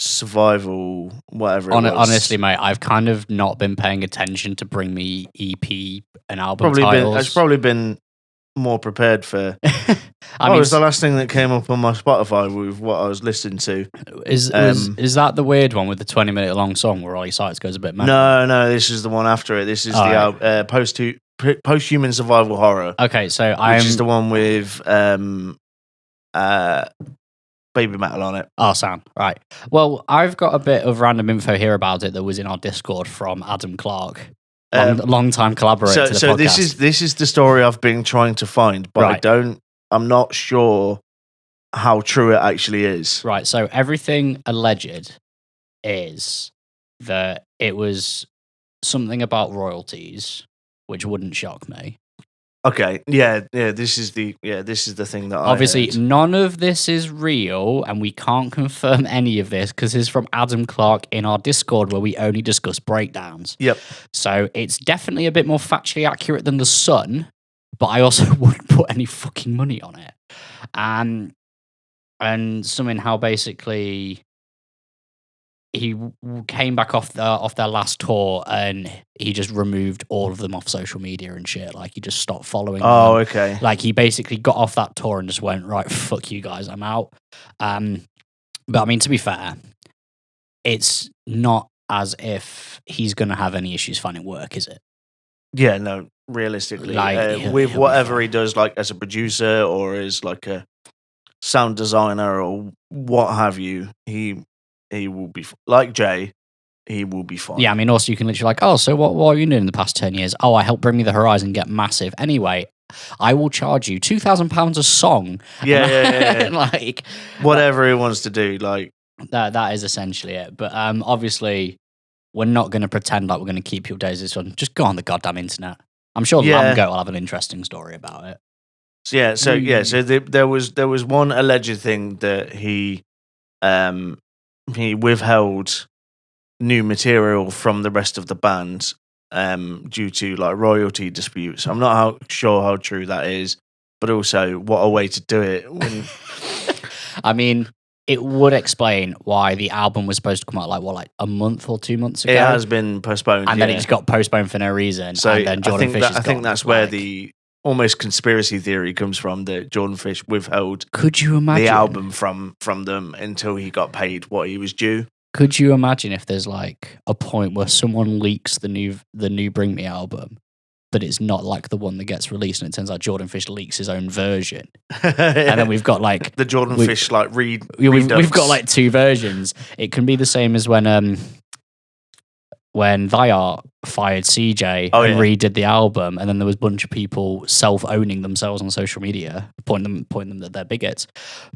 survival, whatever it was. Honestly, mate, I've kind of not been paying attention to Bring Me EP and album titles. I've probably been more prepared for... I mean, it was the last thing that came up on my Spotify with what I was listening to. Is that the weird one with the 20-minute long song where all your sites goes a bit mad? No, this is the one after it. This is Post-Human Survival Horror. Okay, so which is the one with Baby Metal on it. Oh, Sam. Right. Well, I've got a bit of random info here about it that was in our Discord from Adam Clark, long-time collaborator to the podcast. this is the story I've been trying to find, but right. I'm not sure how true it actually is. Right. So everything alleged is that it was something about royalties, which wouldn't shock me. Okay, yeah. This is the thing that obviously I heard. None of this is real, and we can't confirm any of this because it's from Adam Clark in our Discord where we only discuss breakdowns. Yep. So it's definitely a bit more factually accurate than The Sun, but I also wouldn't put any fucking money on it. And somehow basically he came back off their last tour and he just removed all of them off social media and shit. Like, he just stopped following them. Oh, okay. Like, he basically got off that tour and just went, right, fuck you guys, I'm out. But I mean, to be fair, it's not as if he's going to have any issues finding work, is it? Yeah, no, realistically. Like, with whatever he does, like as a producer or as like a sound designer or what have you, he will be like Jay. He will be fine. Yeah, I mean, also you can literally like, oh, so what are you doing in the past 10 years? Oh, I helped Bring Me the Horizon get massive. Anyway, I will charge you £2,000 a song. Yeah. Like whatever he wants to do, like that is essentially it. But obviously, we're not going to pretend like we're going to keep you updated. So just go on the goddamn internet. I'm sure Lamgoat will have an interesting story about it. So there was one alleged thing that he withheld new material from the rest of the band due to like royalty disputes. I'm not sure how true that is, but also what a way to do it. When I mean, it would explain why the album was supposed to come out like a month or 2 months ago. it has been postponed, and then it just got postponed for no reason. So and then Jordan Fish I think that's where the almost conspiracy theory comes from, that Jordan Fish withheld Could you imagine the album from them until he got paid what he was due. Could you imagine if there's like a point where someone leaks the new Bring Me album, but it's not like the one that gets released, and it turns out Jordan Fish leaks his own version, and then we've got like the Jordan Fish like we've got like two versions. It can be the same as when Thyart fired CJ and redid the album, and then there was a bunch of people self-owning themselves on social media, pointing them that they're bigots,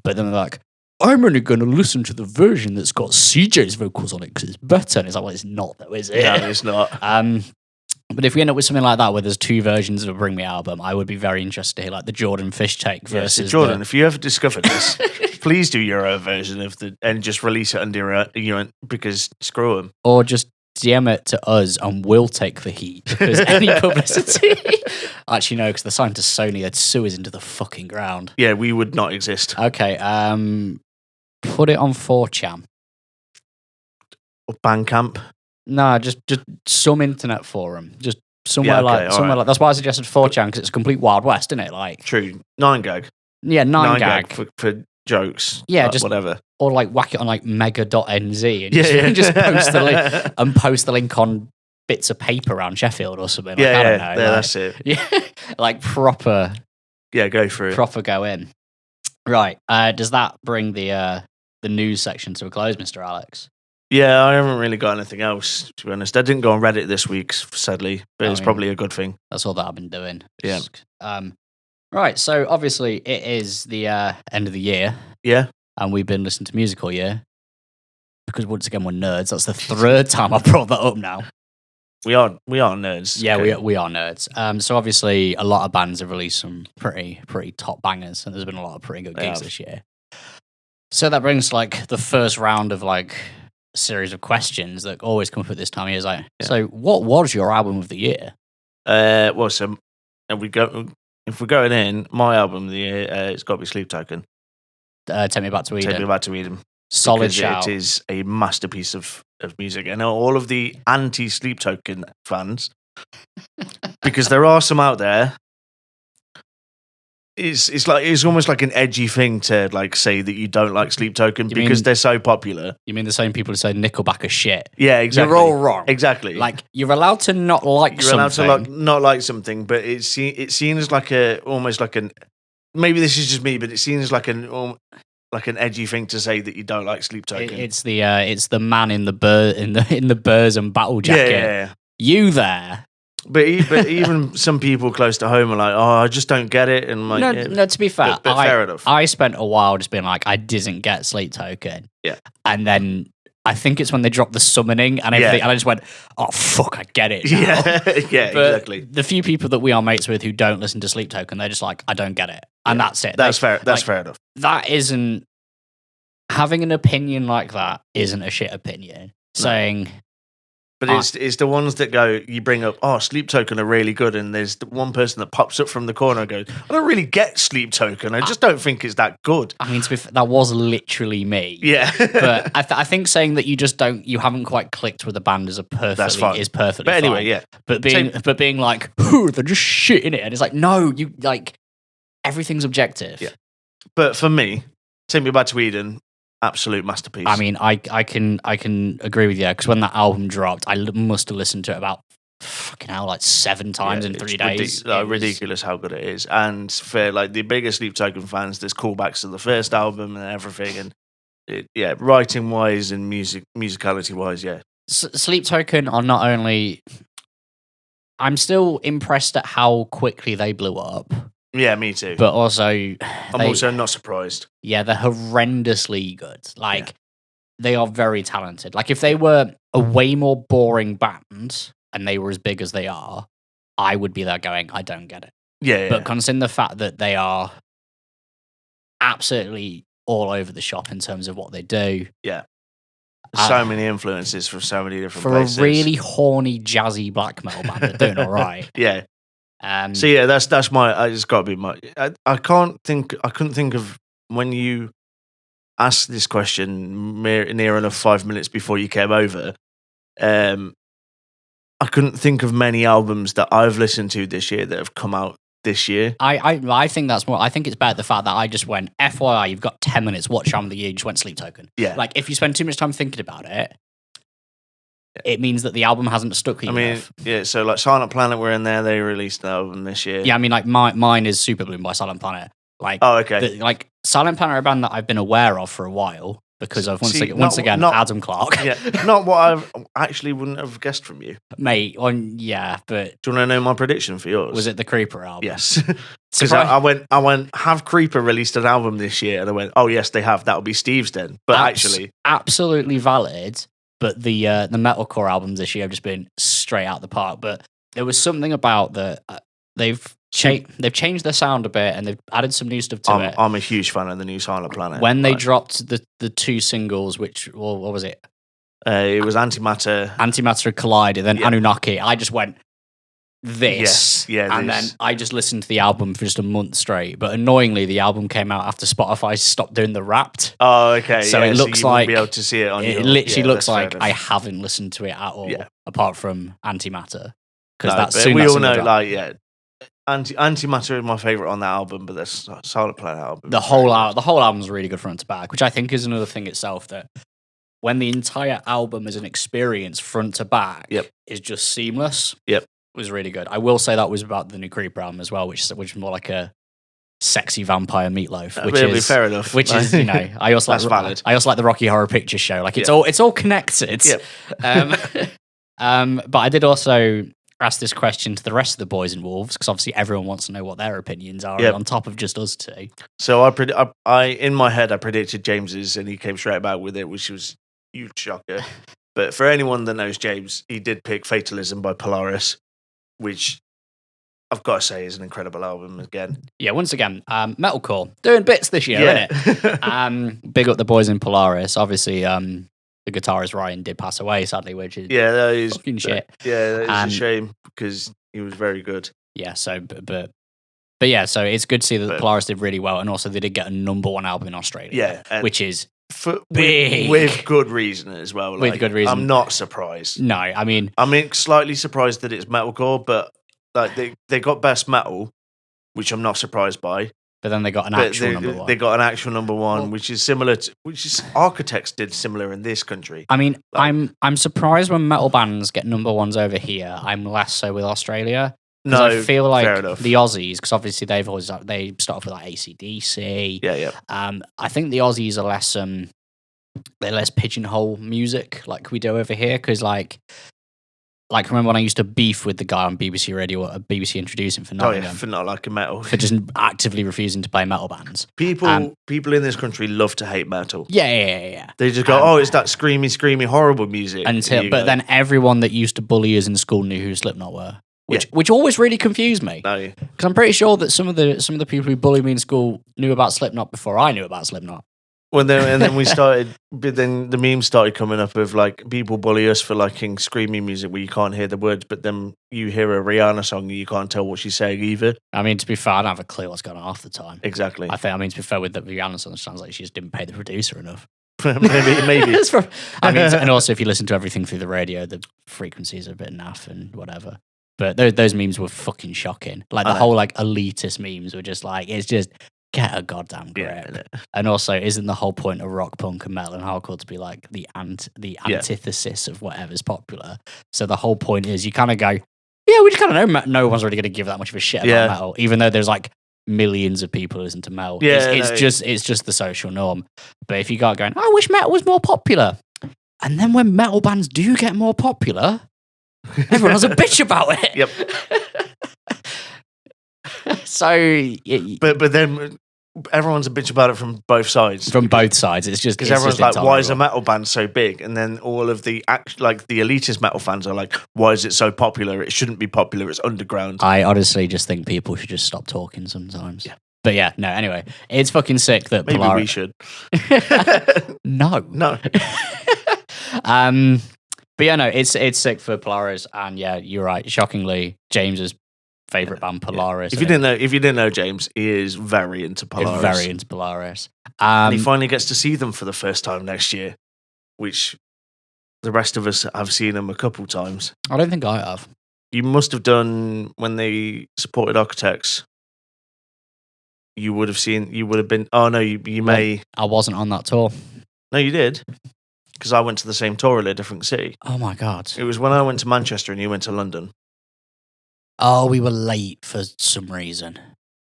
but then they're like, I'm only going to listen to the version that's got CJ's vocals on it because it's better. And it's like, well, it's not though, is it? No, it's not. But if we end up with something like that where there's two versions of a Bring Me album, I would be very interested to hear like the Jordan Fish take versus Jordan. If you ever discovered this, please do your own version of and just release it under because screw them. Or just DM it to us and we'll take the heat because any publicity. Actually, no, because the signed to Sony, they'd sue us into the fucking ground. Yeah, we would not exist. Okay, put it on 4chan. Or Bandcamp. No, just some internet forum. Just somewhere like that's why I suggested 4chan, because it's a complete Wild West, isn't it? Like true, 9gag. Yeah, 9gag for jokes. Yeah, like, just whatever. Or like whack it on like mega.nz and just post the link on bits of paper around Sheffield or something. Like, I don't know. That's it. Yeah, like proper. Yeah, go for it. Proper go in. Right. Does that bring the news section to a close, Mr. Alex? Yeah, I haven't really got anything else, to be honest. I didn't go on Reddit this week, sadly, but it's probably a good thing. That's all that I've been doing. Yeah. Right, so obviously it is the end of the year. Yeah. And we've been listening to music all year. Because once again, we're nerds. That's the third time I've brought that up now. We are nerds. Yeah, okay. we are nerds. So obviously a lot of bands have released some pretty top bangers, and there's been a lot of pretty good gigs this year. So that brings like the first round of like a series of questions that always come up at this time of year. Is like, so what was your album of the year? So if we're going in, my album of the year, it's got to be Sleep Token. Take Me Back to Eden. Take Me Back to Eden. Solid shout. It is a masterpiece of music. And all of the anti-Sleep Token fans, because there are some out there, it's almost like an edgy thing to like say that you don't like Sleep Token because they're so popular. You mean the same people who say Nickelback are shit? Yeah, exactly. You're all wrong. Exactly. Like you're allowed to not like something. You're allowed to not like something, but it's seen as like almost like an. Maybe this is just me, but it seems like an edgy thing to say that you don't like Sleep Token. It's the man in the Burrs and battle jacket. Yeah. You there? But even some people close to home are like, oh, I just don't get it. And like, no. To be fair, but fair enough. I spent a while just being like, I didn't get Sleep Token. Yeah. And then I think it's when they dropped the summoning and everything, and I just went, oh fuck, I get it now. Yeah, exactly. The few people that we are mates with who don't listen to Sleep Token, they're just like, I don't get it, and that's it. That's fair. That's fair enough. That isn't having an opinion like that. Isn't a shit opinion. No. Saying. But it's the ones that go, you bring up, oh, Sleep Token are really good, and there's the one person that pops up from the corner and goes, I don't really get Sleep Token. I just don't think it's that good. I mean, that was literally me. Yeah. But I think saying that you haven't quite clicked with the band is perfectly But anyway, fine. Yeah. But being like, ooh, they're just shit in it, and it's like, no, you like everything's objective. Yeah. But for me, Take Me Back to Eden. Absolute masterpiece. I mean, I can agree with you, because when that album dropped, I must have listened to it about fucking hell, like 7 times in 3 days. Ridiculous how good it is. And for like the bigger Sleep Token fans, there's callbacks to the first album and everything. And writing wise and musicality wise, yeah. Sleep Token are not only. I'm still impressed at how quickly they blew up. Yeah, me too. But also, I'm also not surprised. Yeah, they're horrendously good. Like, they are very talented. Like, if they were a way more boring band and they were as big as they are, I would be there going, I don't get it. Yeah. But considering the fact that they are absolutely all over the shop in terms of what they do. Yeah. so many influences from so many different for places. a really horny, jazzy black metal band. They're doing all right. Yeah. So yeah, that's my. It's got to be my. I couldn't think of when you asked this question near enough 5 minutes before you came over. I couldn't think of many albums that I've listened to this year that have come out this year. I think that's more. I think it's better the fact that I just went, FYI, you've got 10 minutes. Watch album of the year. You just went Sleep Token. Yeah. Like if you spend too much time thinking about it, it means that the album hasn't stuck with you. Enough. Yeah. So like Silent Planet were in there. They released an album this year. Yeah, I mean, like mine is Super Bloom by Silent Planet. Like, oh, okay. Like Silent Planet are a band that I've been aware of for a while because of once again Adam Clark. Yeah, not what I actually wouldn't have guessed from you, mate. Yeah, but do you want to know my prediction for yours? Was it the Creeper album? Yes, because I went. Have Creeper released an album this year? And I went, oh yes, they have. That'll be Steve's then. But actually, absolutely valid. But the metalcore albums this year have just been straight out the park. But there was something about they've changed their sound a bit and they've added some new stuff to it. I'm a huge fan of the new Silent Planet. When they dropped the two singles, which, well, what was it? It was Antimatter Collided, then Anunnaki. I just went, this. Yeah, and then I just listened to the album for just a month straight. But annoyingly, the album came out after Spotify stopped doing the Wrapped. Oh, okay. So it looks like be able to see it on. It literally looks like I haven't listened to it at all, apart from Antimatter, because that's soon. We all know, like, Antimatter is my favorite on that album, but there's Silent Planet album. The whole album's really good front to back, which I think is another thing itself that when the entire album as an experience front to back is just seamless. Yep. Was really good. I will say that was about the new Creeper album as well, which is more like a sexy vampire meatloaf, which is fair enough. Which is, you know, I also like valid. I also like the Rocky Horror Picture Show. Like it's all connected. Yep. But I did also ask this question to the rest of the boys and wolves because obviously everyone wants to know what their opinions are on top of just us two. So I in my head I predicted James's and he came straight back with it, which was a huge shocker. But for anyone that knows James, he did pick Fatalism by Polaris, which I've got to say is an incredible album again. Yeah, once again, metalcore doing bits this year, innit? Big up the boys in Polaris. Obviously, the guitarist Ryan did pass away, sadly, which is that is fucking shit. Yeah, that is a shame because he was very good. Yeah, so but yeah, so it's good to see that Polaris did really well, and also they did get a #1 album in Australia. Yeah, which is big with good reason as well. With good reason, I'm not surprised. No, I mean slightly surprised that it's metalcore, but like they got best metal, which I'm not surprised by. But then they got an actual #1. They got an actual #1, which is similar to Architects did similar in this country. I mean, I'm surprised when metal bands get #1s over here. I'm less so with Australia. No, I feel like fair enough. the Aussies, because obviously they start off with like AC/DC. Yeah. I think the Aussies are less they're less pigeonhole music like we do over here. Because like remember when I used to beef with the guy on BBC Radio, BBC introducing for Nottingham, for not liking metal, for just actively refusing to play metal bands. People in this country love to hate metal. Yeah. They just go, it's that screamy, horrible music. But then everyone that used to bully us in school knew who Slipknot were. Which always really confused me. Because I'm pretty sure that some of the people who bullied me in school knew about Slipknot before I knew about Slipknot. And then we started, but then the memes started coming up of like people bully us for liking screaming music where you can't hear the words, but then you hear a Rihanna song and you can't tell what she's saying either. I mean, to be fair, I don't have a clue what's going on half the time. Exactly. To be fair, with the Rihanna song, it sounds like she just didn't pay the producer enough. maybe. And also if you listen to everything through the radio, the frequencies are a bit naff and whatever. But those memes were fucking shocking. Like the whole like elitist memes were just like, it's just get a goddamn grip. Yeah. And also, isn't the whole point of rock, punk, and metal and hardcore to be like the antithesis of whatever's popular? So the whole point is you kind of go, we just kind of know no one's really going to give that much of a shit about metal, even though there's like millions of people who listen to metal. It's just the social norm. But if you got going, I wish metal was more popular, and then when metal bands do get more popular, everyone has a bitch about it. Yep. So, but then everyone's a bitch about it from both sides. From both sides, it's just because everyone's like, "Why is a metal band so big?" And then all of the the elitist metal fans are like, "Why is it so popular? It shouldn't be popular. It's underground." I honestly just think people should just stop talking sometimes. Yeah. But yeah, no. Anyway, it's fucking sick that maybe we should. No. But yeah, no, it's sick for Polaris, and yeah, you're right. Shockingly, James's favorite band, Polaris. If you didn't know James, he is very into Polaris. Very into Polaris. And he finally gets to see them for the first time next year, which the rest of us have seen them a couple times. I don't think I have. You must have done when they supported Architects. You would have been. Oh no, you may. I wasn't on that tour. No, you did. Because I went to the same tour in a different city. Oh my god! It was when I went to Manchester and you went to London. Oh, we were late for some reason.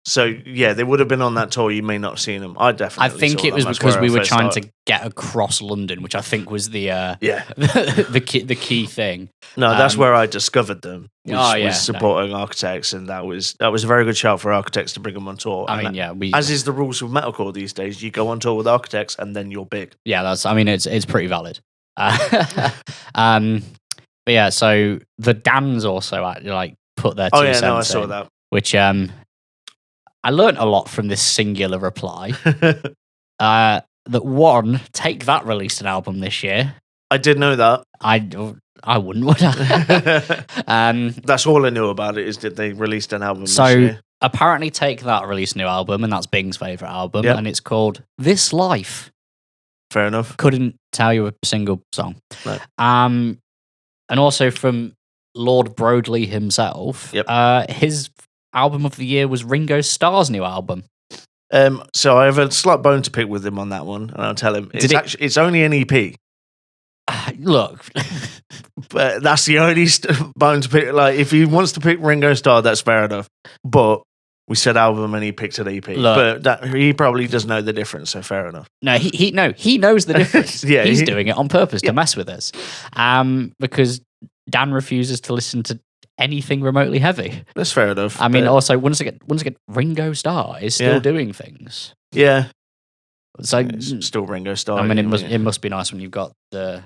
So yeah, they would have been on that tour. You may not have seen them. I definitely. I think saw it was them. because we were trying to get across London, which I think was the the key thing. No, that's where I discovered them. Was supporting no. Architects, and that was a very good shout for Architects to bring them on tour. I mean, as is the rules of metalcore these days. You go on tour with Architects, and then you're big. Yeah, that's. I mean, it's pretty valid. But yeah, so the Dans also put their 2 cents I saw in, that. Which I learnt a lot from this singular reply. That one, Take That released an album this year. I did know that. I wouldn't, would I? That's all I knew about it, is that they released an album this year. Apparently Take That released a new album, and that's Bing's favourite album, and it's called This Life. Fair enough. Couldn't tell you a single song. No. And also from Lord Broadley himself, his album of the year was Ringo Starr's new album. So I have a slight bone to pick with him on that one, and I'll tell him it's only an EP. Look, but that's the only bone to pick. Like, if he wants to pick Ringo Starr, that's fair enough. But we said album, and he picked an EP. Look, but he probably does know the difference, so fair enough. No, he knows the difference. He's doing it on purpose to mess with us, because Dan refuses to listen to anything remotely heavy. That's fair enough. I mean, also once again, Ringo Starr is still doing things. Yeah. So it's still Ringo Starr. I mean, it must be nice when you've got the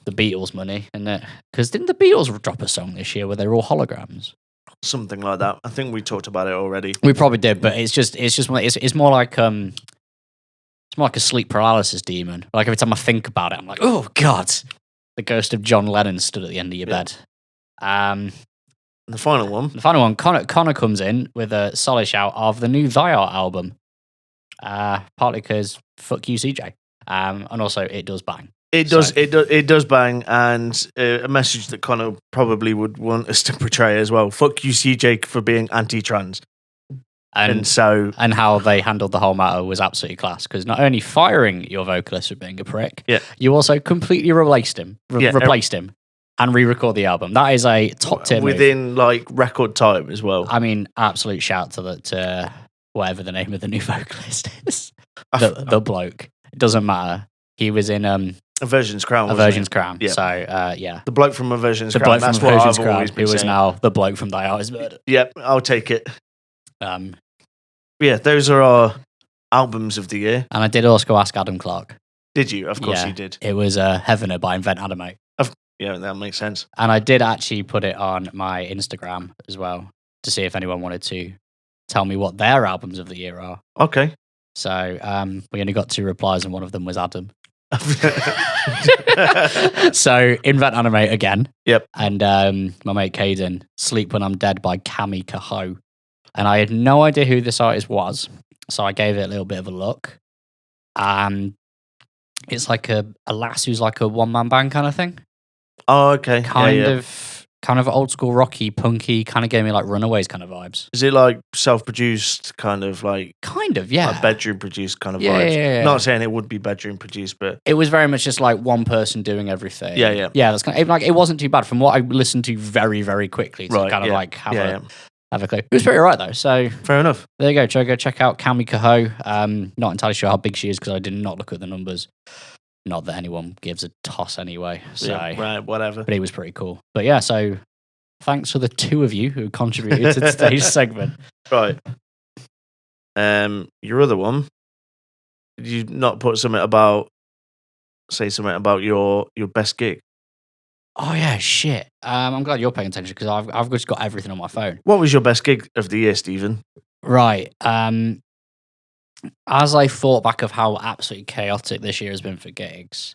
Beatles money, isn't it? Because didn't the Beatles drop a song this year where they're all holograms? Something like that. I think we talked about it already. We probably did, but it's more like a sleep paralysis demon. Like every time I think about it, I'm like, oh god, the ghost of John Lennon stood at the end of your bed. The final one. Connor comes in with a solid shout of the new Thy Art album. Partly because fuck you, CJ, and also it does bang. It does bang, and a message that Connor probably would want us to portray as well. Fuck you, CJ, for being anti-trans. And how they handled the whole matter was absolutely class, because not only firing your vocalist for being a prick, you also completely replaced him, and re-record the album. That is a top tier within record time as well. I mean, absolute shout to whatever the name of the new vocalist is, the bloke. It doesn't matter. He was in Aversion's Crown. Aversion's Crown. Yep. So the bloke from Aversion's Crown. That's what I've always been saying. Who is now the bloke from Thy Art Is Murder. Yep, I'll take it. Yeah, those are our albums of the year. And I did also ask Adam Clark. Did you? Of course you did. It was Heavener by Invent Animate. Yeah, that makes sense. And I did actually put it on my Instagram as well to see if anyone wanted to tell me what their albums of the year are. Okay. So we only got 2 replies, and one of them was Adam. So Invent Animate again. Yep. And my mate Caden, Sleep When I'm Dead by Cami Cahoe. And I had no idea who this artist was, so I gave it a little bit of a look. It's like a lass who's like a one-man band kind of thing. Oh, okay. Kind of old school rocky, punky, kind of gave me like Runaways kind of vibes. Is it like self-produced kind of, yeah. Like bedroom produced kind of vibes? Yeah. Not saying it would be bedroom produced, but it was very much just like one person doing everything. Yeah. That's kind of it wasn't too bad from what I listened to very, very quickly to have a clue. It was pretty alright though. So fair enough. There you go. Go check out Cami Cahoe. Not entirely sure how big she is because I did not look at the numbers. Not that anyone gives a toss anyway. So right, whatever. But it was pretty cool. But yeah, so thanks for the 2 of you who contributed to today's segment. Right. Your other one. Did you not put something about your best gig? Oh yeah, shit. I'm glad you're paying attention because I've just got everything on my phone. What was your best gig of the year, Stephen? Right. As I thought back of how absolutely chaotic this year has been for gigs,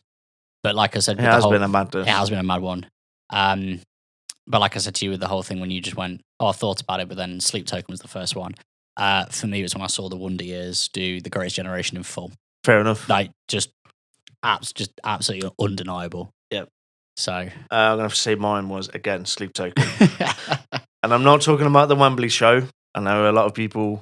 But like I said, It with has the whole, been a madness. it has been a mad one. But like I said to you with the whole thing, when you just went, oh, I thought about it, but then Sleep Token was the first one. For me, it was when I saw the Wonder Years do the Greatest Generation in full. Fair enough. Like just absolutely undeniable. Yep. So I'm gonna have to say mine was again Sleep Token, and I'm not talking about the Wembley show. I know a lot of people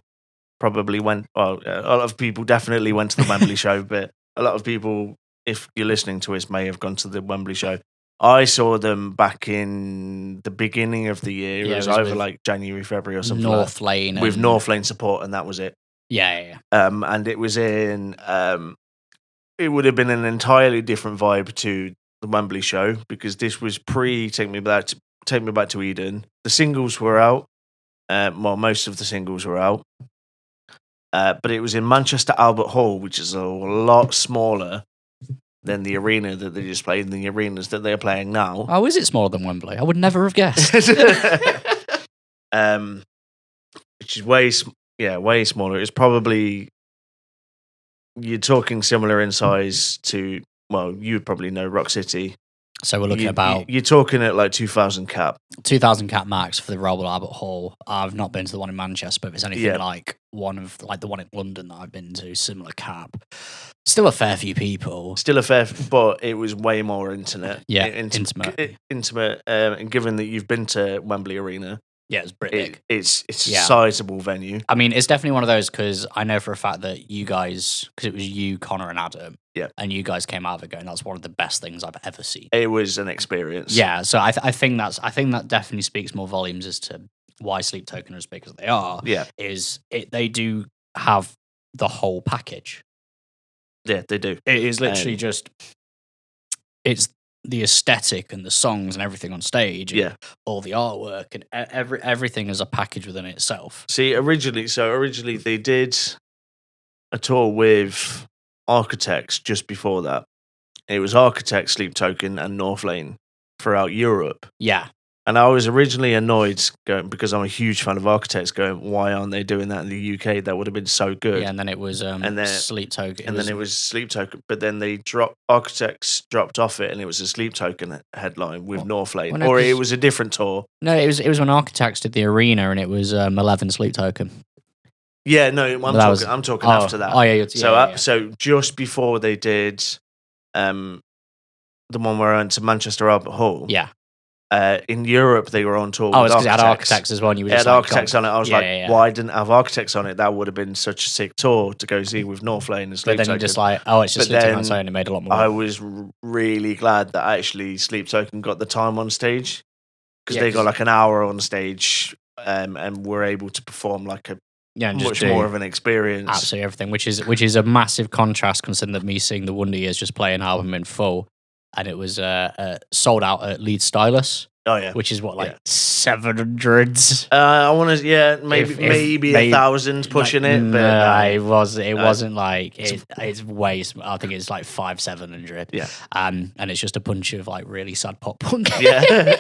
probably went. Well, a lot of people definitely went to the Wembley show, but a lot of people, if you're listening to us, may have gone to the Wembley show. I saw them back in the beginning of the year. Yeah, it was it was either with like January, February, or something. North Lane with and- North Lane support, and that was it. Yeah. And it was in. It would have been an entirely different vibe to the Wembley show because this was pre Take Me Back to Eden. The singles were out. Well, most of the singles were out. But it was in Manchester Albert Hall, which is a lot smaller than the arena that they just played in the arenas that they're playing now. Oh, is it smaller than Wembley? I would never have guessed. Which is way smaller. It's probably, you're talking similar in size to, well, you would probably know Rock City. So we're looking about you're talking at like 2,000 cap. 2,000 cap max for the Royal Albert Hall. I've not been to the one in Manchester, but if it's anything like one of like the one in London that I've been to, similar cap. Still a fair few people. But it was way more intimate. Yeah, intimate. And given that you've been to Wembley Arena, yeah, it's pretty big. It's a sizable venue. I mean, it's definitely one of those because I know for a fact that you guys, because it was you, Connor, and Adam, and you guys came out of it going, "That's one of the best things I've ever seen." It was an experience. Yeah, so I think that definitely speaks more volumes as to why Sleep Token are as big as they are. Yeah, they do have the whole package. Yeah, they do. It is literally just it's the aesthetic and the songs and everything on stage, and all the artwork and everything is a package within itself. See, originally they did a tour with Architects just before that. It was Architects, Sleep Token, and North Lane throughout Europe. Yeah. And I was originally annoyed because I'm a huge fan of Architects going, why aren't they doing that in the UK? That would have been so good. Yeah, and then it was Sleep Token. Then it was Sleep Token, but then Architects dropped off it and it was a Sleep Token headline with North Lane. Or it was a different tour. No, it was when Architects did the arena and it was 11 Sleep Token. Yeah, no, I'm talking after that. Oh, yeah. So just before they did the one where I went to Manchester Albert Hall. Yeah. In Europe, they were on tour. Oh, it's because it had Architects as well. And you were just had Architects on it. I was why didn't have Architects on it? That would have been such a sick tour to go see with North Lane and Sleep Token. But then you're just like, it's just Sleep Token on its own. It made a lot more. I was really glad that actually Sleep Token got the time on stage because they got like an hour on stage and were able to perform like a much more of an experience. Absolutely everything, which is a massive contrast considering that me seeing the Wonder Years just play an album in full. And it was sold out at Leeds Stylus. Oh yeah, which is what 700s. I want to maybe 1,000 pushing it, but no, it wasn't like it's way. I think it's like 500-700. Yeah, and it's just a bunch of like really sad pop punk. Yeah,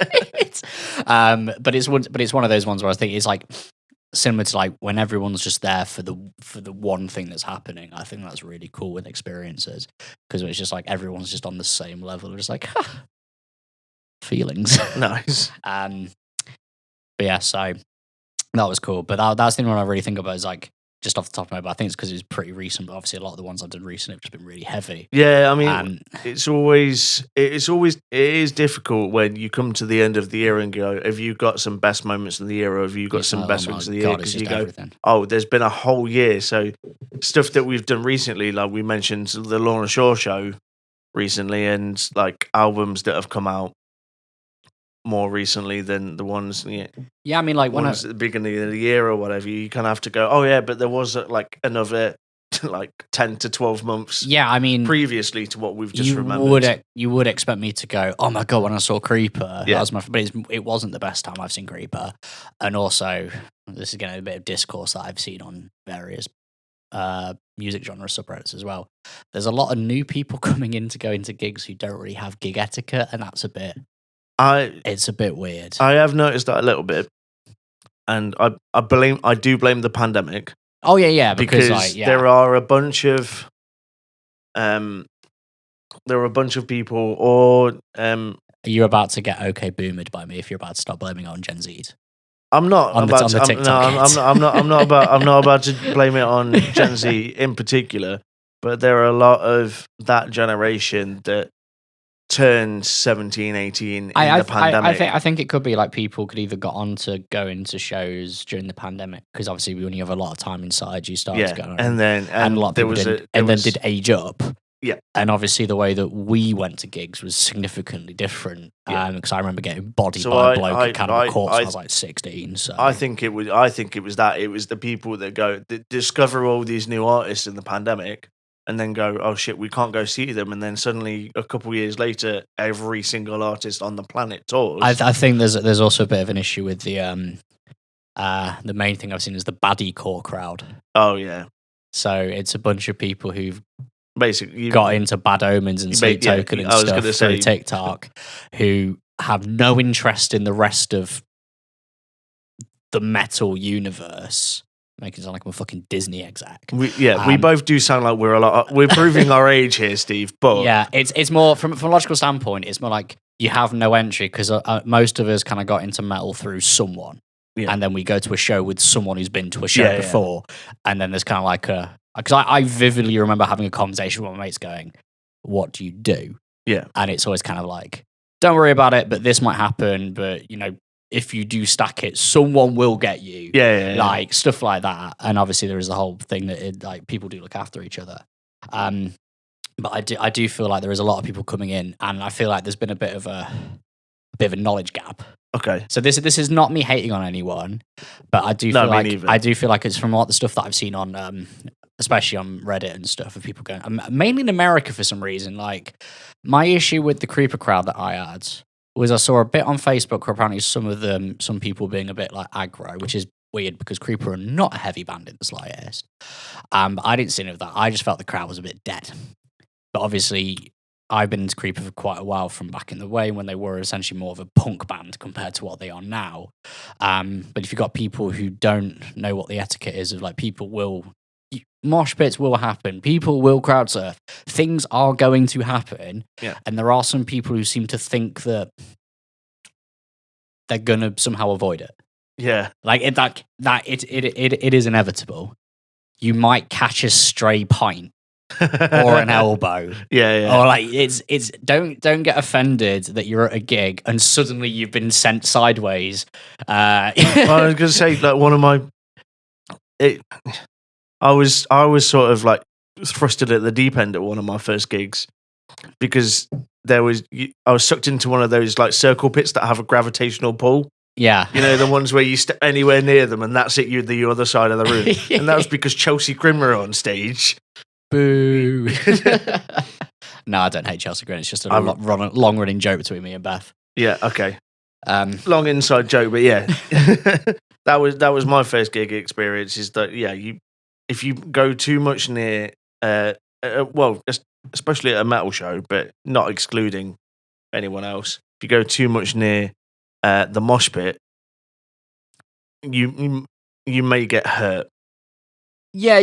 but it's one of those ones where I think it's like similar to like when everyone's just there for the one thing that's happening. I think that's really cool with experiences because it's just like everyone's just on the same level. Just like feelings. Nice. But yeah, so that was cool. But that's the thing when I really think about is like just off the top of my head. But I think it's because it's pretty recent. But obviously, a lot of the ones I've done recently have just been really heavy. Yeah, I mean, it is difficult when you come to the end of the year and go, have you got some best moments in the year, or have you got some best moments of the year? Because you go, everything. Oh, there's been a whole year. So stuff that we've done recently, like we mentioned the Lorna Shore show recently, and like albums that have come out more recently than the ones. Yeah, I mean, like ones at the beginning of the year or whatever, you kind of have to go, oh yeah, but there was like another like 10 to 12 months. Yeah, I mean, previously to what we've just remembered. You would expect me to go, oh my god, when I saw Creeper, yeah. That was but it wasn't the best time I've seen Creeper, and also this is getting a bit of discourse that I've seen on various music genre subreddits as well. There's a lot of new people coming in to go into gigs who don't really have gig etiquette, and that's it's a bit weird. I have noticed that a little bit, and I do blame the pandemic. Oh yeah, because there are a bunch of there were a bunch of people, or Are you about to get okay boomered by me if you're about to start blaming it on Gen Z? I'm not On the- about on the to. TikTok kids. I'm not about to blame it on Gen Z in particular. But there are a lot of that generation that turned 17, 18 in the pandemic. I think it could be like people could either got on to go into shows during the pandemic because obviously when you have a lot of time inside, you start to go and a lot of people did age up. Yeah, and obviously the way that we went to gigs was significantly different. Because I remember getting bodied by a bloke at Cannibal Corpse when I was like 16. So I think it was the people that discover all these new artists in the pandemic. And then go, oh shit, we can't go see them. And then suddenly, a couple of years later, every single artist on the planet tours. I think there's also a bit of an issue with the main thing I've seen is the baddie-core crowd. Oh yeah. So it's a bunch of people who've basically got into Bad Omens and Sleep Token and stuff through TikTok, who have no interest in the rest of the metal universe. Making it sound like I'm a fucking Disney exec. We both do sound like we're proving our age here, Steve. But yeah, it's more from a logical standpoint. It's more like you have no entry because most of us kind of got into metal through someone, and then we go to a show with someone who's been to a show before, and then there's kind of like because I vividly remember having a conversation with my mates going, "What do you do?" Yeah, and it's always kind of like, "Don't worry about it, but this might happen, but if you do stack it, someone will get you." Like stuff like that. And obviously there is the whole thing that people do look after each other. But I do feel like there is a lot of people coming in, and I feel like there's been a bit of a knowledge gap. Okay. So this is not me hating on anyone, but I do feel like it's from all the stuff that I've seen on especially on Reddit and stuff of people going mainly in America for some reason. Like my issue with the creeper crowd that I had was I saw a bit on Facebook where apparently some people being a bit like aggro, which is weird because Creeper are not a heavy band in the slightest. But I didn't see any of that. I just felt the crowd was a bit dead. But obviously, I've been into Creeper for quite a while from back in the way when they were essentially more of a punk band compared to what they are now. But if you've got people who don't know what the etiquette is of like mosh pits will happen. People will crowd surf. Things are going to happen. Yeah. And there are some people who seem to think that they're gonna somehow avoid it. Yeah. Like it is inevitable. You might catch a stray pint or an elbow. Yeah. Or like it's don't get offended that you're at a gig and suddenly you've been sent sideways. I was gonna say like one of my I was sort of like thrusted at the deep end at one of my first gigs because I was sucked into one of those like circle pits that have a gravitational pull. Yeah. The ones where you step anywhere near them and that's it, you're the other side of the room. And that was because Chelsea Grin were on stage. Boo. No, I don't hate Chelsea Grin. It's just a long running joke between me and Beth. Yeah, okay. Long inside joke, but yeah. that was my first gig experience is that, if you go too much near, especially at a metal show, but not excluding anyone else, if you go too much near the mosh pit, you may get hurt. Yeah,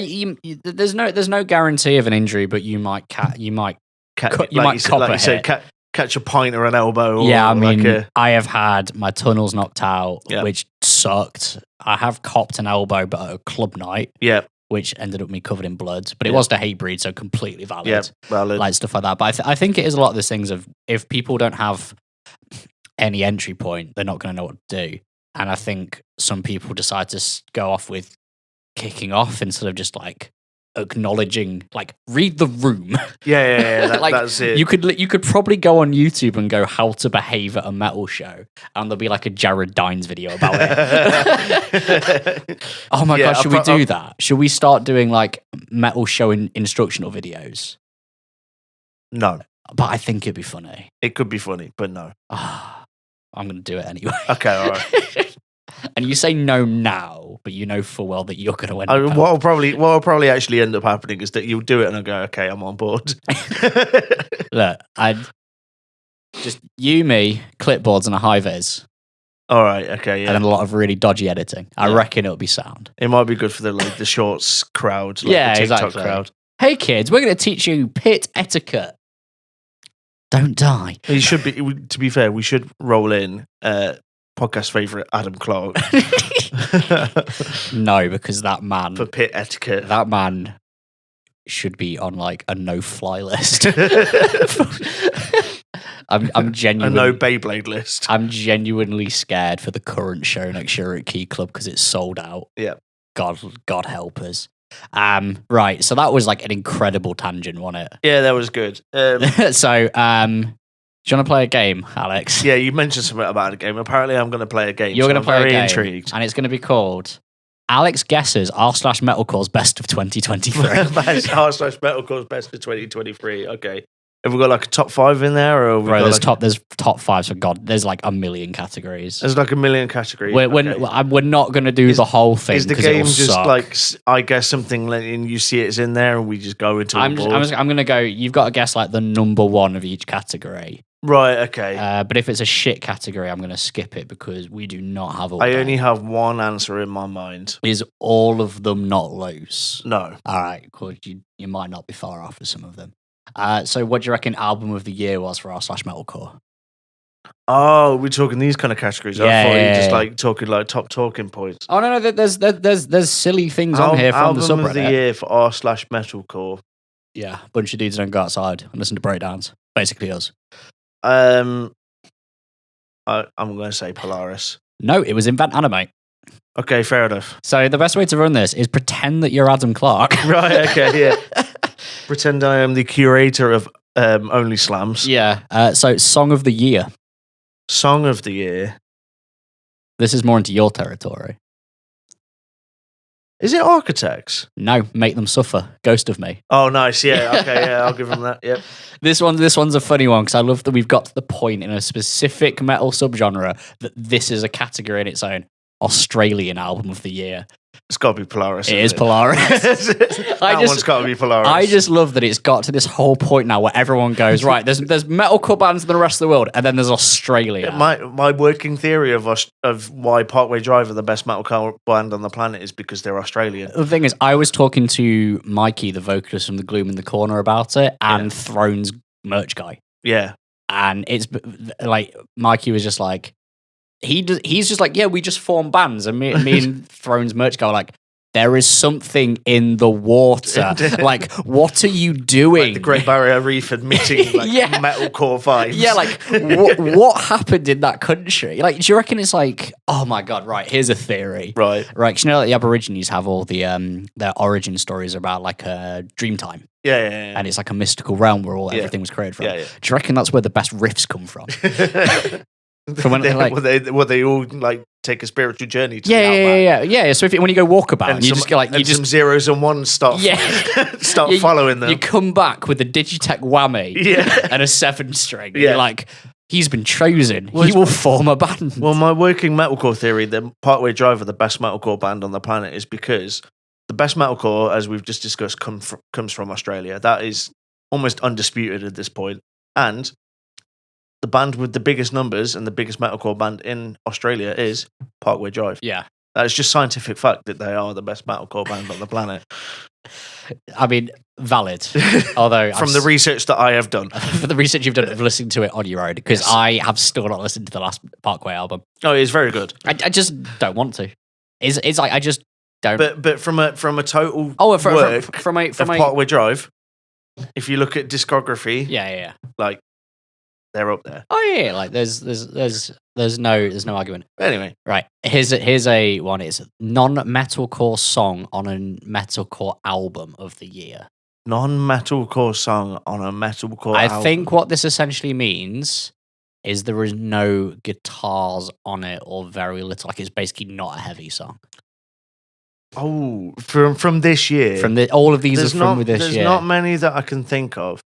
there's no guarantee of an injury, but you might cop a hit. Catch a pint or an elbow. Yeah, I mean, I have had my tunnels knocked out, which sucked. I have copped an elbow, but at a club night. Yeah. Which ended up me covered in blood, but it was the hate breed, so completely valid. Yeah, valid. Like stuff like that. But I think it is a lot of those things of if people don't have any entry point, they're not going to know what to do. And I think some people decide to go off with kicking off instead of just like acknowledging, like read the room. Yeah. That's it. You could probably go on YouTube and go how to behave at a metal show, and there'll be like a Jared Dines video about it. Oh my god, should we do that? Should we start doing like metal show instructional videos? No, but I think it'd be funny. It could be funny, but no. I'm gonna do it anyway. Okay, all right. And you say no now, but you know full well that you're going to end up. What'll probably actually end up happening is that you'll do it and I'll go, okay, I'm on board. Look, I'd just me, clipboards and a high vis. All right, okay, yeah. And then a lot of really dodgy editing. I reckon it'll be sound. It might be good for the shorts crowd, the TikTok crowd. Hey kids, we're going to teach you pit etiquette. Don't die. He should be. To be fair, we should roll in podcast favorite Adam Clark No, because that man for pit etiquette. That man should be on like a no-fly list. I'm genuinely a no Beyblade list. I'm genuinely scared for the current show next year at Key Club because it's sold out. Yeah. God help us. Right, so that was like an incredible tangent, wasn't it? Yeah, that was good. So, do you want to play a game, Alex? Yeah, you mentioned something about a game. Apparently, I'm going to play a game. You're going to play very a game, intrigued. and it's going to be called Alex Guesses r/Metalcore's Best of 2023. r/Metalcore's Best of 2023. Okay. Have we got like a top 5 in there, or Bro, there's top 5. So God, there's like a million categories. There's like a million categories. We're not going to do the whole thing. Is the game just suck. like I guess something and you see it's in there and we just go into? I'm going to go. You've got to guess like the number one of each category. Right. Okay. But if it's a shit category, I'm going to skip it because we do not have all. I only have one answer in my mind. Is all of them not loose? No. All right. Cool. You might not be far off with some of them. So what do you reckon album of the year was for r/Metalcore? Oh, we're talking these kind of categories. I thought you were just like talking like top talking points. Oh no, there's silly things on here from the subreddit. Album of the year for r/Metalcore. Yeah, a bunch of dudes don't go outside and listen to breakdowns. Basically us. I'm going to say Polaris. No, it was Invent Animate. Okay, fair enough. So the best way to run this is pretend that you're Adam Clark. Right. Okay. Yeah. Pretend I am the curator of Only Slams. Yeah. So Song of the Year. Song of the year. This is more into your territory. Is it Architects? No, Make Them Suffer. Ghost of Me. Oh, nice. Yeah. Okay. Yeah, I'll give them that. Yep. This one's a funny one because I love that we've got to the point in a specific metal subgenre that this is a category in its own. Australian album of the year. It's got to be Polaris. It is Polaris. One's got to be Polaris. I just love that it's got to this whole point now where everyone goes, right, there's metalcore bands in the rest of the world, and then there's Australia. My working theory of why Parkway Drive are the best metalcore band on the planet is because they're Australian. The thing is, I was talking to Mikey, the vocalist from the Gloom in the Corner, about it, and Throne's merch guy. Yeah. And it's like, Mikey was just like, he's just like, yeah, we just form bands. And me and Throne's merch guy were like, there is something in the water. Like, what are you doing? Like the Great Barrier Reef admitting metalcore vibes. Yeah, like, what happened in that country? Like, do you reckon it's like, oh my God, right, here's a theory. Right. Right, 'cause you know, like, the Aborigines have all the their origin stories about like a Dreamtime. Yeah. And it's like a mystical realm where everything was created from. Yeah. Do you reckon that's where the best riffs come from? From when they all like take a spiritual journey to yeah. So when you go walkabout, and you just go like some zeros and ones start following them. You come back with a Digitech whammy and a 7-string. And you're like, he's been chosen. He will form a band. Well, my working metalcore theory, the Parkway Drive are the best metalcore band on the planet, is because the best metalcore, as we've just discussed, comes from Australia. That is almost undisputed at this point, and the band with the biggest numbers and the biggest metalcore band in Australia is Parkway Drive. Yeah. That is just scientific fact that they are the best metalcore band on the planet. I mean, valid. Although from the research that I have done. For the research you've done of listening to it on your own, because I have still not listened to the last Parkway album. Oh, it's very good. I just don't want to. It's like I just don't. But from a total from Parkway Drive, if you look at discography, like they're up there. Oh yeah, like there's no argument. Anyway, right. Here's a one. It's non-metalcore song on a metalcore album of the year. Non-metalcore song on a metalcore album. I think what this essentially means is there is no guitars on it or very little. Like it's basically not a heavy song. Oh, from this year. All of these are from this year. There's not many that I can think of.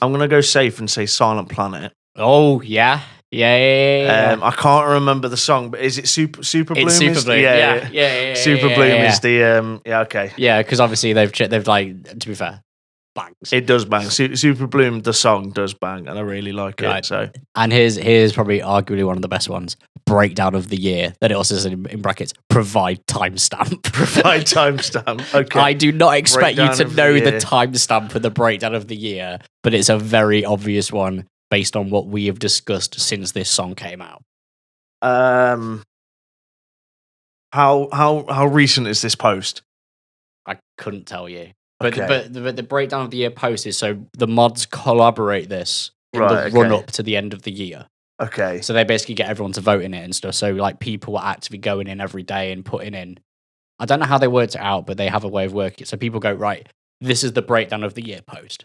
I'm going to go safe and say Silent Planet. Oh, yeah. I can't remember the song, but is it Super Bloom? It's Super Bloom. Yeah. Super Bloom is the okay. Yeah, because obviously they've like, to be fair, bangs. It does bang. Super Bloom, the song does bang, and I really like Right. it. So, And here's probably arguably one of the best ones. Breakdown of the year. That it also says in brackets, provide timestamp. provide timestamp. Okay. I do not expect Breakdown you to of the know the year. timestamp for the breakdown of the year, but it's a very obvious one based on what we have discussed since this song came out. How recent is this post? I couldn't tell you. But, Okay. but the breakdown of the year post is so the mods collaborate this in the run up to the end of the year. Okay. So they basically get everyone to vote in it and stuff. So like people are actively going in every day and putting in. I don't know how they worked it out, but they have a way of working it. So people go, right, this is the breakdown of the year post.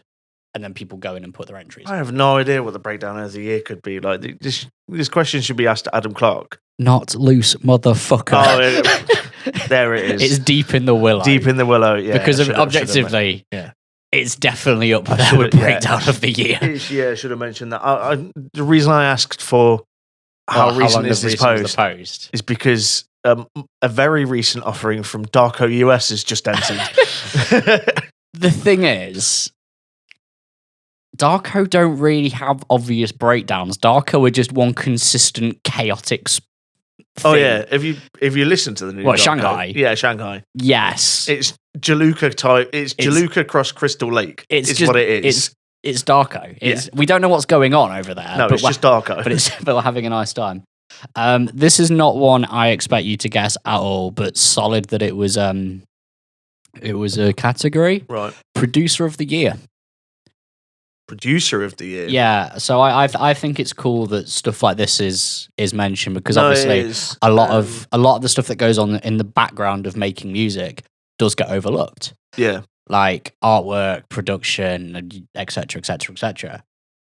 And then people go in and put their entries. I have no idea what the breakdown of the year could be. Like this question should be asked to Adam Clark. Not loose, motherfucker. Oh, there it is. It's deep in the willow. Deep in the willow, yeah. Because objectively, yeah. It's definitely up there with breakdown of the year. I should have mentioned that. The reason I asked for how recent is this post is because a very recent offering from Darko US has just entered. The thing is, Darko don't really have obvious breakdowns. Darko are just one consistent chaotic thing. Oh yeah, if you listen to the new Darko, Shanghai? Yeah, Shanghai. Yes. It's Jaluka type. It's Jaluka cross Crystal Lake. It's what it is. It's Darko. We don't know what's going on over there. No, but it's just Darko. But we're having a nice time. This is not one I expect you to guess at all, but solid that it was a category. Right. Producer of the year. Producer of the year. Yeah, so I think it's cool that stuff like this is mentioned because obviously a lot of the stuff that goes on in the background of making music does get overlooked. Yeah, like artwork, production, etc., etc., etc.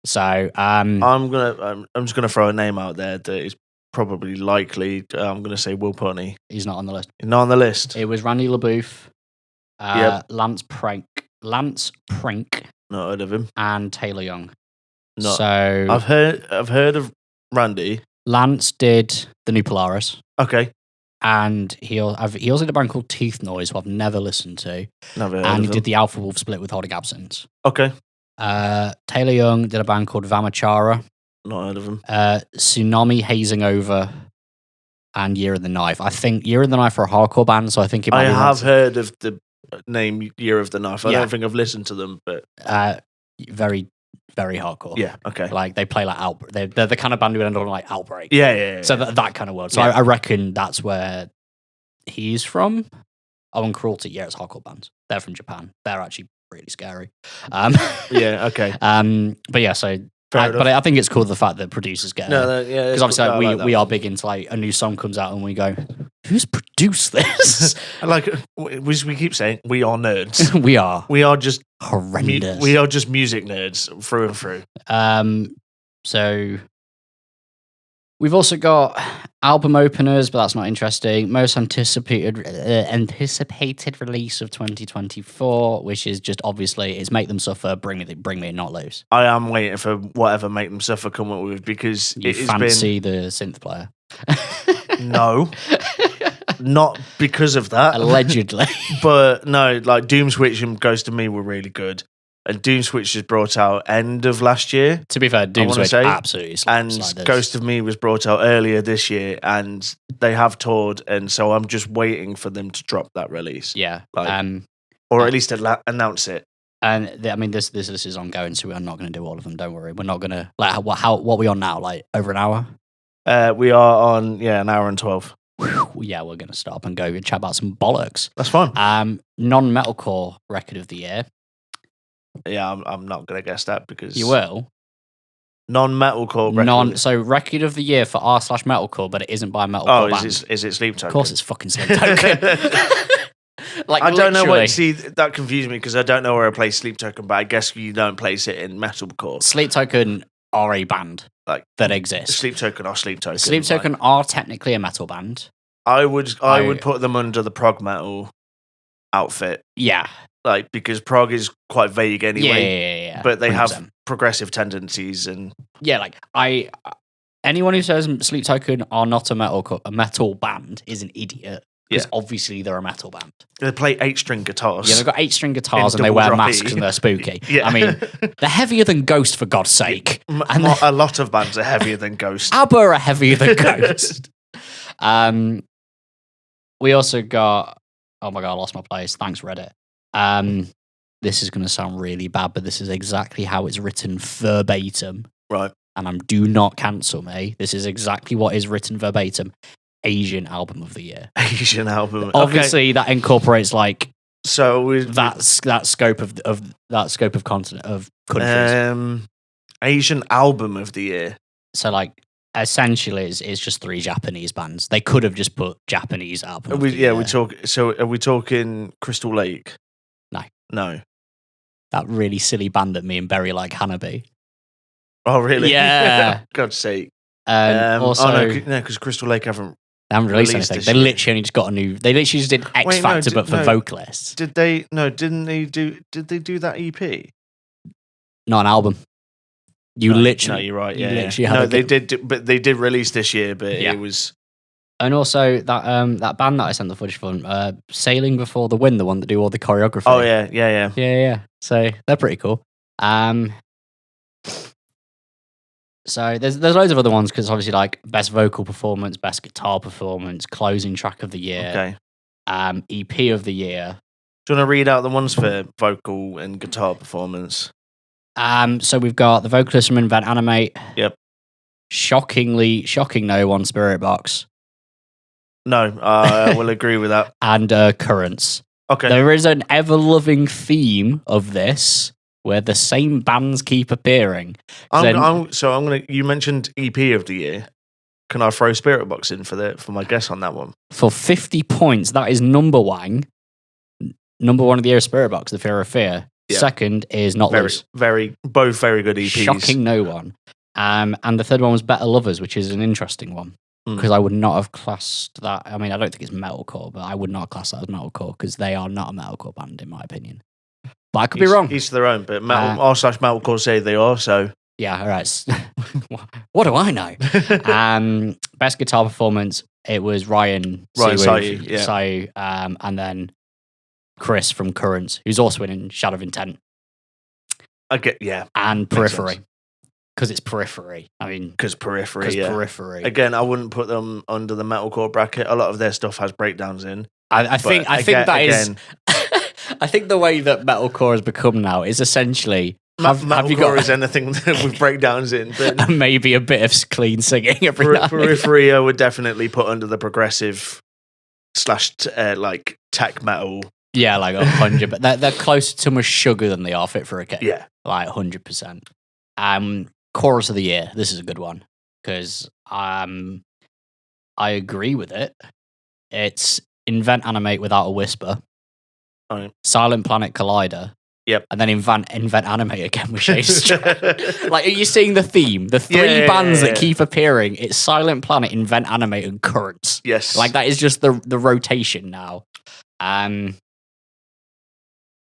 So I'm just gonna throw a name out there that is probably likely. I'm gonna say Will Putney. He's not on the list. He's not on the list. It was Randy LaBouffe, Lance Prank, not heard of him, and Taylor Young. No, so I've heard of Randy. Lance did the new Polaris. Okay. And he also did a band called Teeth Noise, who I've never listened to. Never heard and of he did the Alpha Wolf split with Holding Absence. Okay. Taylor Young did a band called Vamachara. Not heard of him. Tsunami Hazing Over and Year of the Knife. I think Year of the Knife are a hardcore band, so I think it might I be have heard of the name Year of the Knife. I Yeah. don't think I've listened to them, but very, very hardcore. yeah, okay. Like they play like They're the kind of band who end on like Outbreak. Yeah. So that kind of world. So Yeah. I reckon that's where he's from. Oh, and Cruelty. Yeah, it's hardcore bands. They're from Japan. They're actually really scary. Yeah, okay. But yeah, so Fair enough. I think it's cool the fact that producers get yeah, because obviously I like that. we are big into like a new song comes out and we go, who's produced this? Like we keep saying, we are nerds. we are We are just horrendous. we are just music nerds through and through. So we've also got album openers, but that's not interesting. Most anticipated release of 2024, which is just obviously is Make Them Suffer, Bring Me, Not Loose. I am waiting for whatever Make Them Suffer come up with because You it has fancy the synth player? No, not because of that. Allegedly. But no, like Doom Switch and Ghost of Me were really good. And Doom Switch was brought out end of last year. To be fair, Doom wanna Switch say, absolutely slaps And like this. Ghost of Me was brought out earlier this year, and they have toured, and so I'm just waiting for them to drop that release. Yeah. Like, or at least announce it. And this is ongoing, so we are not going to do all of them. Don't worry, we're not going to like what are we on now? Like over an hour? We are on an hour and 12. Yeah, we're going to stop and go and chat about some bollocks. That's fine. Non-metalcore record of the year. Yeah, I'm not going to guess that because You will. Non-metalcore record. So record of the year for r/metalcore, but it isn't by a metalcore band. Is it Sleep Token? Of course, it's fucking Sleep Token. Like I don't know literally. what. See, that confused me because I don't know where I place Sleep Token, but I guess you don't place it in metalcore. Sleep Token are a band Like that exists. Sleep Token or Sleep Token. Sleep Token are technically a metal band. I would put them under the prog metal outfit. Yeah. Like because prog is quite vague anyway. Yeah. But they 100%. have progressive tendencies and Yeah, like anyone who says Sleep Token are not a metal band is an idiot. because obviously they're a metal band. They play 8-string guitars. Yeah, they've got 8-string guitars and they double wear drop masks E. and they're spooky. Yeah. I mean, they're heavier than Ghost, for God's sake. A lot of bands are heavier than Ghost. ABBA are heavier than Ghost. We also got... Oh my God, I lost my place. Thanks, Reddit. This is going to sound really bad, but this is exactly how it's written verbatim. Right. And do not cancel me. This is exactly what is written verbatim. Asian album of the year. Asian album. Obviously, that incorporates like so that scope of that scope of continent of countries. Asian album of the year. So like essentially, it's just 3 Japanese bands. They could have just put Japanese album. Of the year. So are we talking Crystal Lake? No. That really silly band that me and Berry like, Hanabi. Oh really? Yeah. God's sake. Also, no, because Crystal Lake haven't released anything. They literally only just got a new. They literally just did X Factor, but for vocalists. Did they? No, didn't they do? Did they do that EP? Not an album. Literally. No, you're right. Yeah. Literally No, they did, but they did release this year. But it was. And also that band that I sent the footage from, Sailing Before the Wind, the one that do all the choreography. Oh yeah. So they're pretty cool. So there's loads of other ones because obviously like best vocal performance, best guitar performance, closing track of the year, EP of the year. Do you want to read out the ones for vocal and guitar performance? So we've got the vocalist from Invent Animate. Yep. Shocking no one, Spirit Box. No, I will agree with that. And Currents. Okay. There is an ever-loving theme of this where the same bands keep appearing. You mentioned EP of the year. Can I throw Spirit Box in for my guess on that one? For 50 points, that is number one. Number one of the year is Spirit Box, The Fear of Fear. Yep. Second is Not Loose. Both very good EPs. Shocking no one. And the third one was Better Lovers, which is an interesting one. Because I would not have classed that. I mean, I don't think it's metalcore, but I would not class that as metalcore because they are not a metalcore band, in my opinion. But I could be wrong. Each to their own, but metalcore say they are, so. Yeah, all right. What do I know? Best guitar performance, it was Ryan Sayu, and then Chris from Currents, who's also in Shadow of Intent. And Periphery. Because it's Periphery. I mean... Because Periphery. Again, I wouldn't put them under the metalcore bracket. A lot of their stuff has breakdowns in. I think the way that metalcore has become now is essentially... Metalcore is anything with breakdowns in. But and maybe a bit of clean singing every now and then. Periphery I would definitely put under the progressive / like tech metal. Yeah, like 100. But they're closer to much sugar than they are Fit for a King. Yeah. Like 100%. Chorus of the year. This is a good one because I agree with it. It's Invent Animate Without a Whisper. Right. Silent Planet Collider. Yep. And then Invent Animate again with Shades. Like, are you seeing the theme? The three bands that keep appearing. It's Silent Planet, Invent Animate, and Currents. Yes. Like, that is just the rotation now.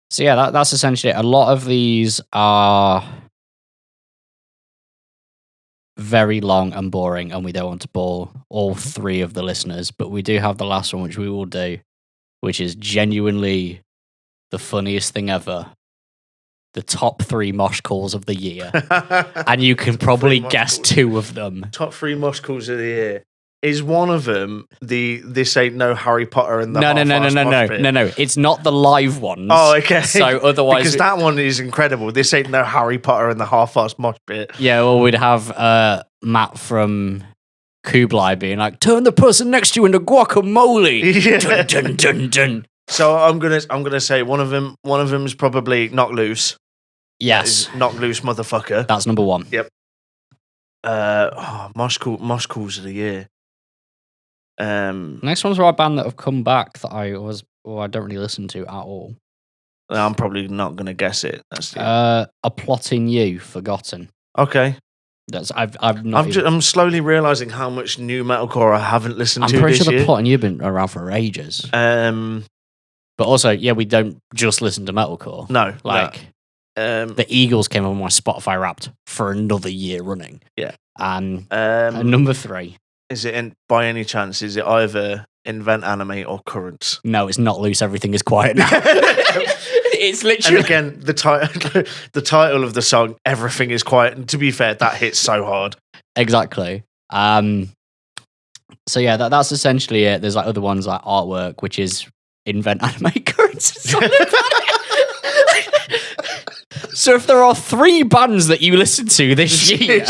So yeah, that's essentially it. A lot of these are very long and boring, and we don't want to bore all 3 of the listeners, but we do have the last one, which we will do, which is genuinely the funniest thing ever. The top 3 mosh calls of the year. And you can probably guess 2 of them. Top 3 mosh calls of the year. Is one of them this ain't no Harry Potter and the No. It's not the live ones. Oh, okay. So otherwise, because that one is incredible. This ain't no Harry Potter and the half-assed mosh pit. Yeah, well, we'd have Matt from Kublai being like, "Turn the person next to you into guacamole." Yeah. Dun, dun, dun, dun. So I'm gonna say one of them is probably Knock Loose. Yes, Knock Loose, motherfucker. That's number 1. Yep. Mosh calls of the year. Next one's a band that have come back that I don't really listen to at all. I'm probably not going to guess it. That's A Plotting You, Forgotten. Okay. I'm slowly realizing how much new metalcore I haven't listened to. I'm pretty this sure year. The Plotting You've been around for ages. But also, yeah, we don't just listen to metalcore. No, the Eagles came on my Spotify Wrapped for another year running. Yeah. And number 3. Is it by any chance? Is it either invent, animate, or currents. No, it's not loose. Everything is quiet now. It's literally. And again, the title of the song, "Everything Is Quiet." And to be fair, that hits so hard. Exactly. So yeah, that's essentially it. There's like other ones like artwork, which is invent, animate, currents. So if there are 3 bands that you listen to this year,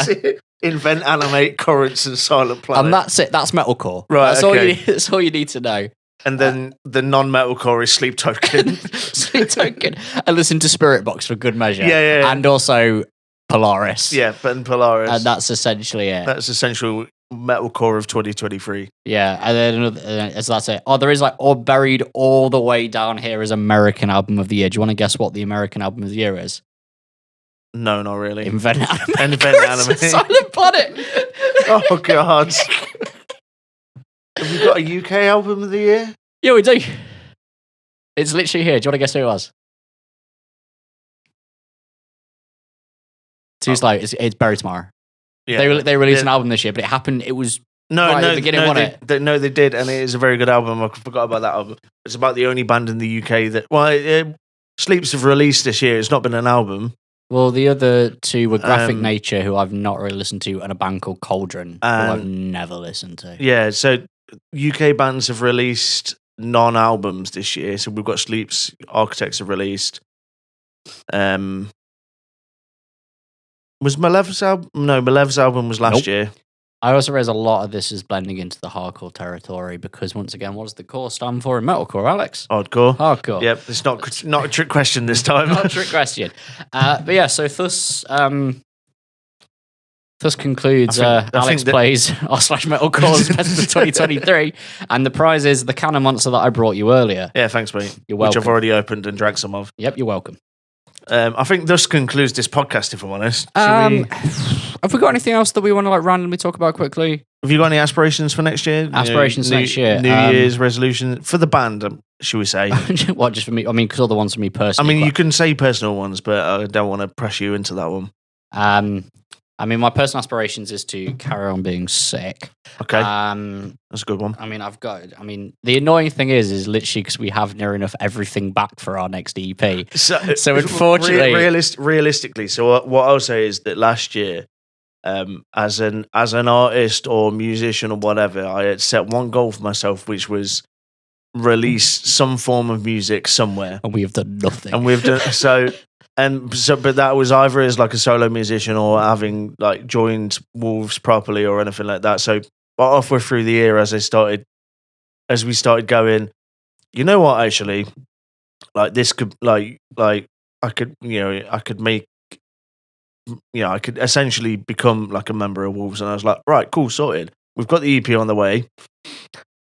invent, animate, currents, and silent planet, and that's it. That's metalcore. Right. That's all you need to know. And then the non-metalcore is Sleep Token. Sleep Token. And listen to Spirit Box for good measure. Yeah. And also Polaris. Yeah, and Polaris. And that's essentially it. That's essential metalcore of 2023. Yeah, and then another, so that's it. Oh, there is like buried all the way down here is American Album of the Year. Do you want to guess what the American Album of the Year is? No, not really. Invent, animate, Invent, animate. Silent Planet. Oh God. Have you got a UK Album of the Year? Yeah, we do. It's literally here. Do you want to guess who it was? Too slow. It's Bury Tomorrow. Yeah, they released an album this year, but it happened. It was at the beginning, wasn't it? No, they did, and it is a very good album. I forgot about that album. It's about the only band in the UK that Sleeps have released this year. It's not been an album. Well, the other 2 were Graphic Nature, who I've not really listened to, and a band called Cauldron, who I've never listened to. Yeah, so UK bands have released non-albums this year. So we've got Sleeps, Architects have released. Was Malefic's album? No, Malefic's album was last year. I also realize a lot of this is blending into the hardcore territory because, once again, what does the core stand for in metalcore, Alex? Hardcore. Hardcore. Yep, it's not a trick question this time. Not a trick question. But yeah, so thus concludes Alex Plays r/metalcore's Best of 2023, and the prize is the can of Monster that I brought you earlier. Yeah, thanks, mate. You're welcome. Which I've already opened and drank some of. Yep, you're welcome. I think this concludes this podcast, if I'm honest. Have we got anything else that we want to like randomly talk about quickly? Have you got any aspirations for next year? Next year. New Year's resolution for the band, should we say? What, just for me? I mean, because all the ones for me personally. I mean, you can say personal ones, but I don't want to press you into that one. I mean, my personal aspirations is to carry on being sick. Okay. That's a good one. I mean, the annoying thing is literally because we have near enough everything back for our next EP. So unfortunately, realistically, so what I'll say is that last year, as an artist or musician or whatever, I had set one goal for myself, which was release some form of music somewhere, and we have done nothing. And we've done so. But that was either as like a solo musician or having like joined Wolves properly or anything like that. So, but halfway through the year, as we started going, you know what? Actually, like this could I could essentially become like a member of Wolves. And I was like, right, cool, sorted. We've got the EP on the way.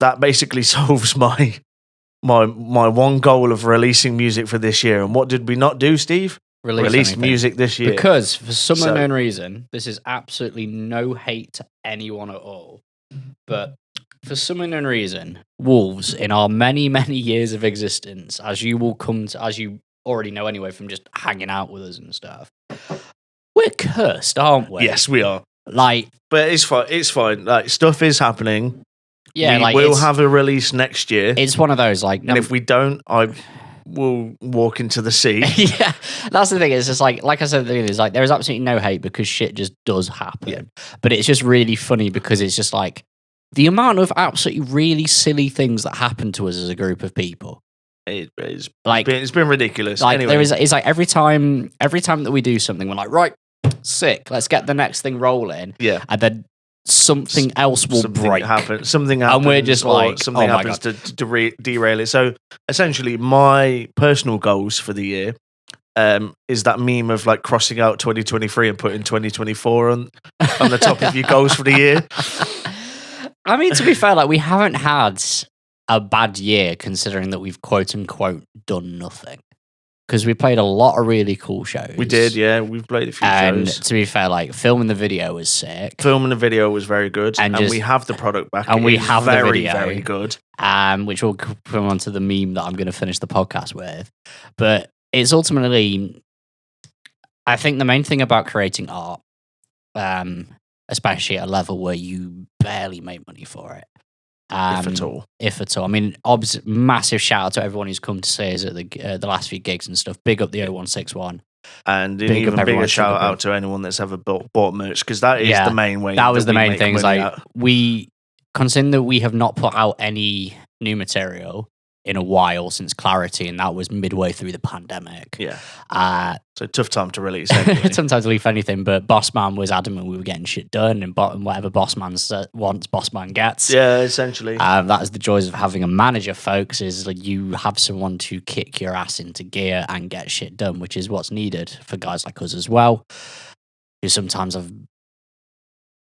That basically solves my one goal of releasing music for this year. And what did we not do, Steve? Release music this year. Because for some unknown reason, this is absolutely no hate to anyone at all, but for some unknown reason, Wolves, in our many, many years of existence, as you already know anyway from just hanging out with us and stuff, we're cursed, aren't we? Yes, we are. Like, but it's fine. It's fine. Like, stuff is happening. Yeah, we'll have a release next year. It's one of those, like, and if we don't, I will walk into the sea. Yeah, that's the thing. It's just like I said, the thing is like there is absolutely no hate because shit just does happen. Yeah. But it's just really funny because it's just like the amount of absolutely really silly things that happen to us as a group of people. It's been ridiculous. Like anyway. it's like every time that we do something, we're like, right, sick, let's get the next thing rolling. Yeah, and then something else will break. Something happens, and we're just like, something happens to derail it. So essentially, my personal goals for the year is that meme of like crossing out 2023 and putting 2024 on the top of your goals for the year. I mean, to be fair, like we haven't had a bad year considering that we've quote unquote done nothing. Because we played a lot of really cool shows. We did, yeah. We've played a few shows. And to be fair, like filming the video was sick. Filming the video was very good, and we have the product back. And we have very, the video, very good. Which will come onto the meme that I'm going to finish the podcast with. But it's ultimately, I think the main thing about creating art, especially at a level where you barely make money for it, if at all. If at all. I mean, massive shout out to everyone who's come to see us at the last few gigs and stuff. Big up the 0161. And an even bigger shout out to anyone that's ever bought merch, because that is the main way. That was the main thing. We, considering that we have not put out any new material in a while since Clarity, and that was midway through the pandemic. Yeah. So tough time to release. Sometimes leave anything, but Bossman was adamant we were getting shit done, and whatever Bossman wants, Bossman gets. Yeah, essentially. That is the joys of having a manager, folks, is like you have someone to kick your ass into gear and get shit done, which is what's needed for guys like us as well, who sometimes have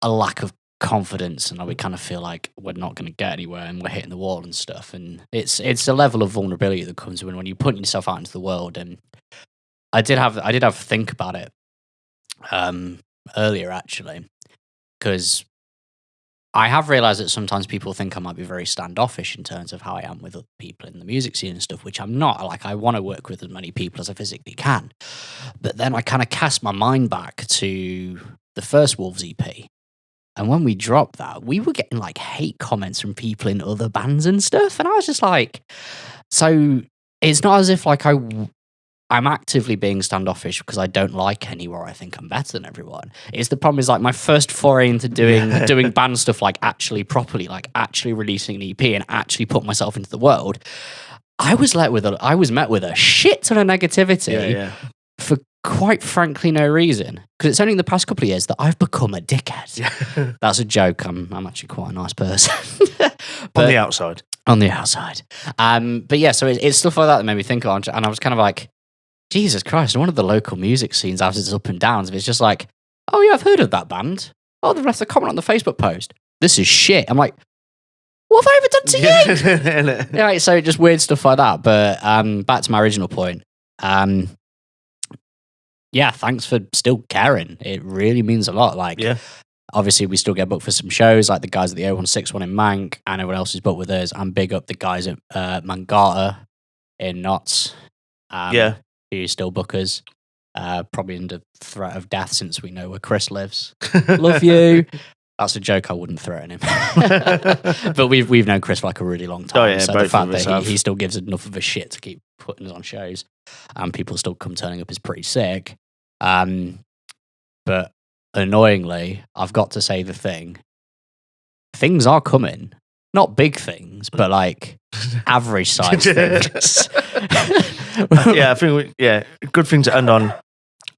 a lack of confidence and we kind of feel like we're not going to get anywhere and we're hitting the wall and stuff. And it's a level of vulnerability that comes when you're putting yourself out into the world. And I did have to think about it earlier, actually, because I have realized that sometimes people think I might be very standoffish in terms of how I am with other people in the music scene and stuff, which I'm not. Like, I want to work with as many people as I physically can. But then I kind of cast my mind back to the first Wolves EP. And when we dropped that, we were getting like hate comments from people in other bands and stuff. And I was just like, so it's not as if like I'm actively being standoffish because I don't like anywhere I think I'm better than everyone. It's the problem is like my first foray into doing band stuff, like actually properly, like actually releasing an EP and actually putting myself into the world. I was met with a shit ton of negativity for quite frankly no reason, because it's only in the past couple of years that I've become a dickhead. That's a joke. I'm actually quite a nice person. On the outside. But yeah, so it's stuff like that made me think of it, and I was kind of like, Jesus Christ, one of the local music scenes has its up and downs. If it's just like, oh yeah, I've heard of that band. Oh, they've left a comment on the Facebook post. This is shit. I'm like, what have I ever done to you? Yeah, so just weird stuff like that. But back to my original point. Yeah, thanks for still caring. It really means a lot. Like, obviously, we still get booked for some shows, like the guys at the 0161 in Mank, and everyone else is booked with us. And big up the guys at Mangata in Knots, who still book us, probably under threat of death since we know where Chris lives. Love you. That's a joke. I wouldn't threaten him. But we've known Chris for like a really long time. Oh, yeah, so the fact that he still gives enough of a shit to keep putting us on shows and people still come turning up is pretty sick. But annoyingly, I've got to say the thing. Things are coming. Not big things, but like average size things. I think good thing to end on.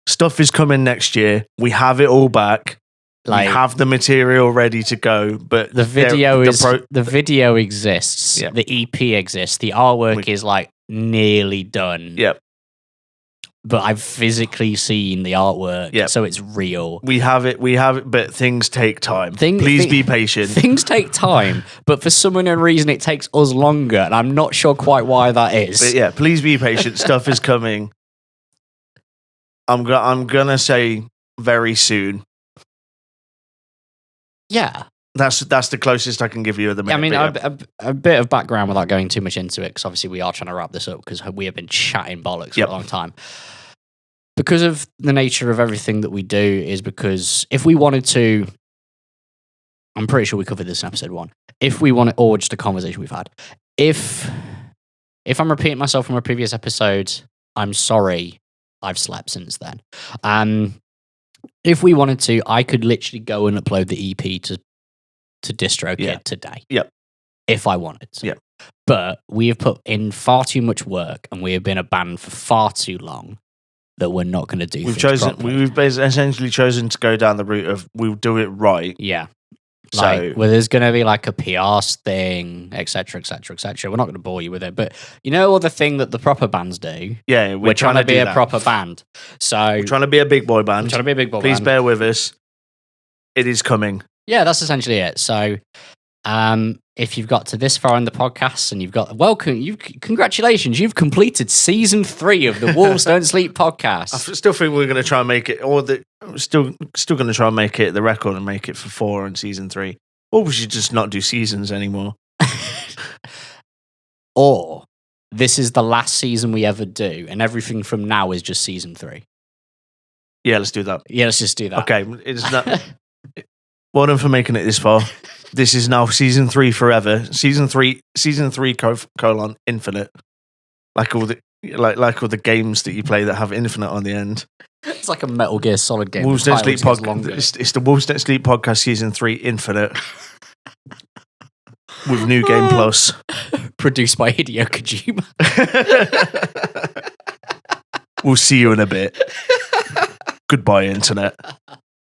Stuff is coming next year. We have it all back. Like, we have the material ready to go, but the video the video exists. Yep. The EP exists. The artwork is like nearly done. Yep. But I've physically seen the artwork, so it's real. We have it, but things take time. Please be patient. Things take time, but for some unknown reason, it takes us longer, and I'm not sure quite why that is. But yeah, please be patient. Stuff is coming. I'm gonna say very soon. Yeah. That's the closest I can give you at the minute. I mean, a bit of background without going too much into it, because obviously we are trying to wrap this up because we have been chatting bollocks for a long time. Because of the nature of everything that we do is because if we wanted to, I'm pretty sure we covered this in episode 1. If we wanted, or just a conversation we've had, if I'm repeating myself from a previous episode, I'm sorry, I've slept since then. If we wanted to, I could literally go and upload the EP to DistroKid today. Yep. If I wanted to. Yep. But we have put in far too much work and we have been a band for far too long that we're not going to do We've essentially chosen to go down the route of we'll do it right. Yeah. Like, where there's going to be like a PR thing, etc., etc., etc. We're not going to bore you with it, but you know the thing that the proper bands do? Yeah, we're trying to be a proper band. So we're trying to be a big boy band. We're trying to be a big boy Please band. bear with us. It is coming. Yeah, that's essentially it. So if you've got to this far in the podcast and you've got congratulations, you've completed season 3 of the Wolves Don't Sleep podcast. I still think we're going to try and make it, still going to try and make it the record and make it for 4 in season 3. Or we should just not do seasons anymore. Or this is the last season we ever do, and everything from now is just season 3. Yeah, let's do that. Yeah, let's just do that. Okay, it's not. Well done for making it this far. This is now season 3 forever. Season 3 colon infinite. Like all the games that you play that have infinite on the end. It's like a Metal Gear Solid game. Wolves The Don't title Sleep just gets podcast. longer. It's the Wolves Don't Sleep podcast season 3 infinite with new game plus. Produced by Hideo Kojima. We'll see you in a bit. Goodbye, internet.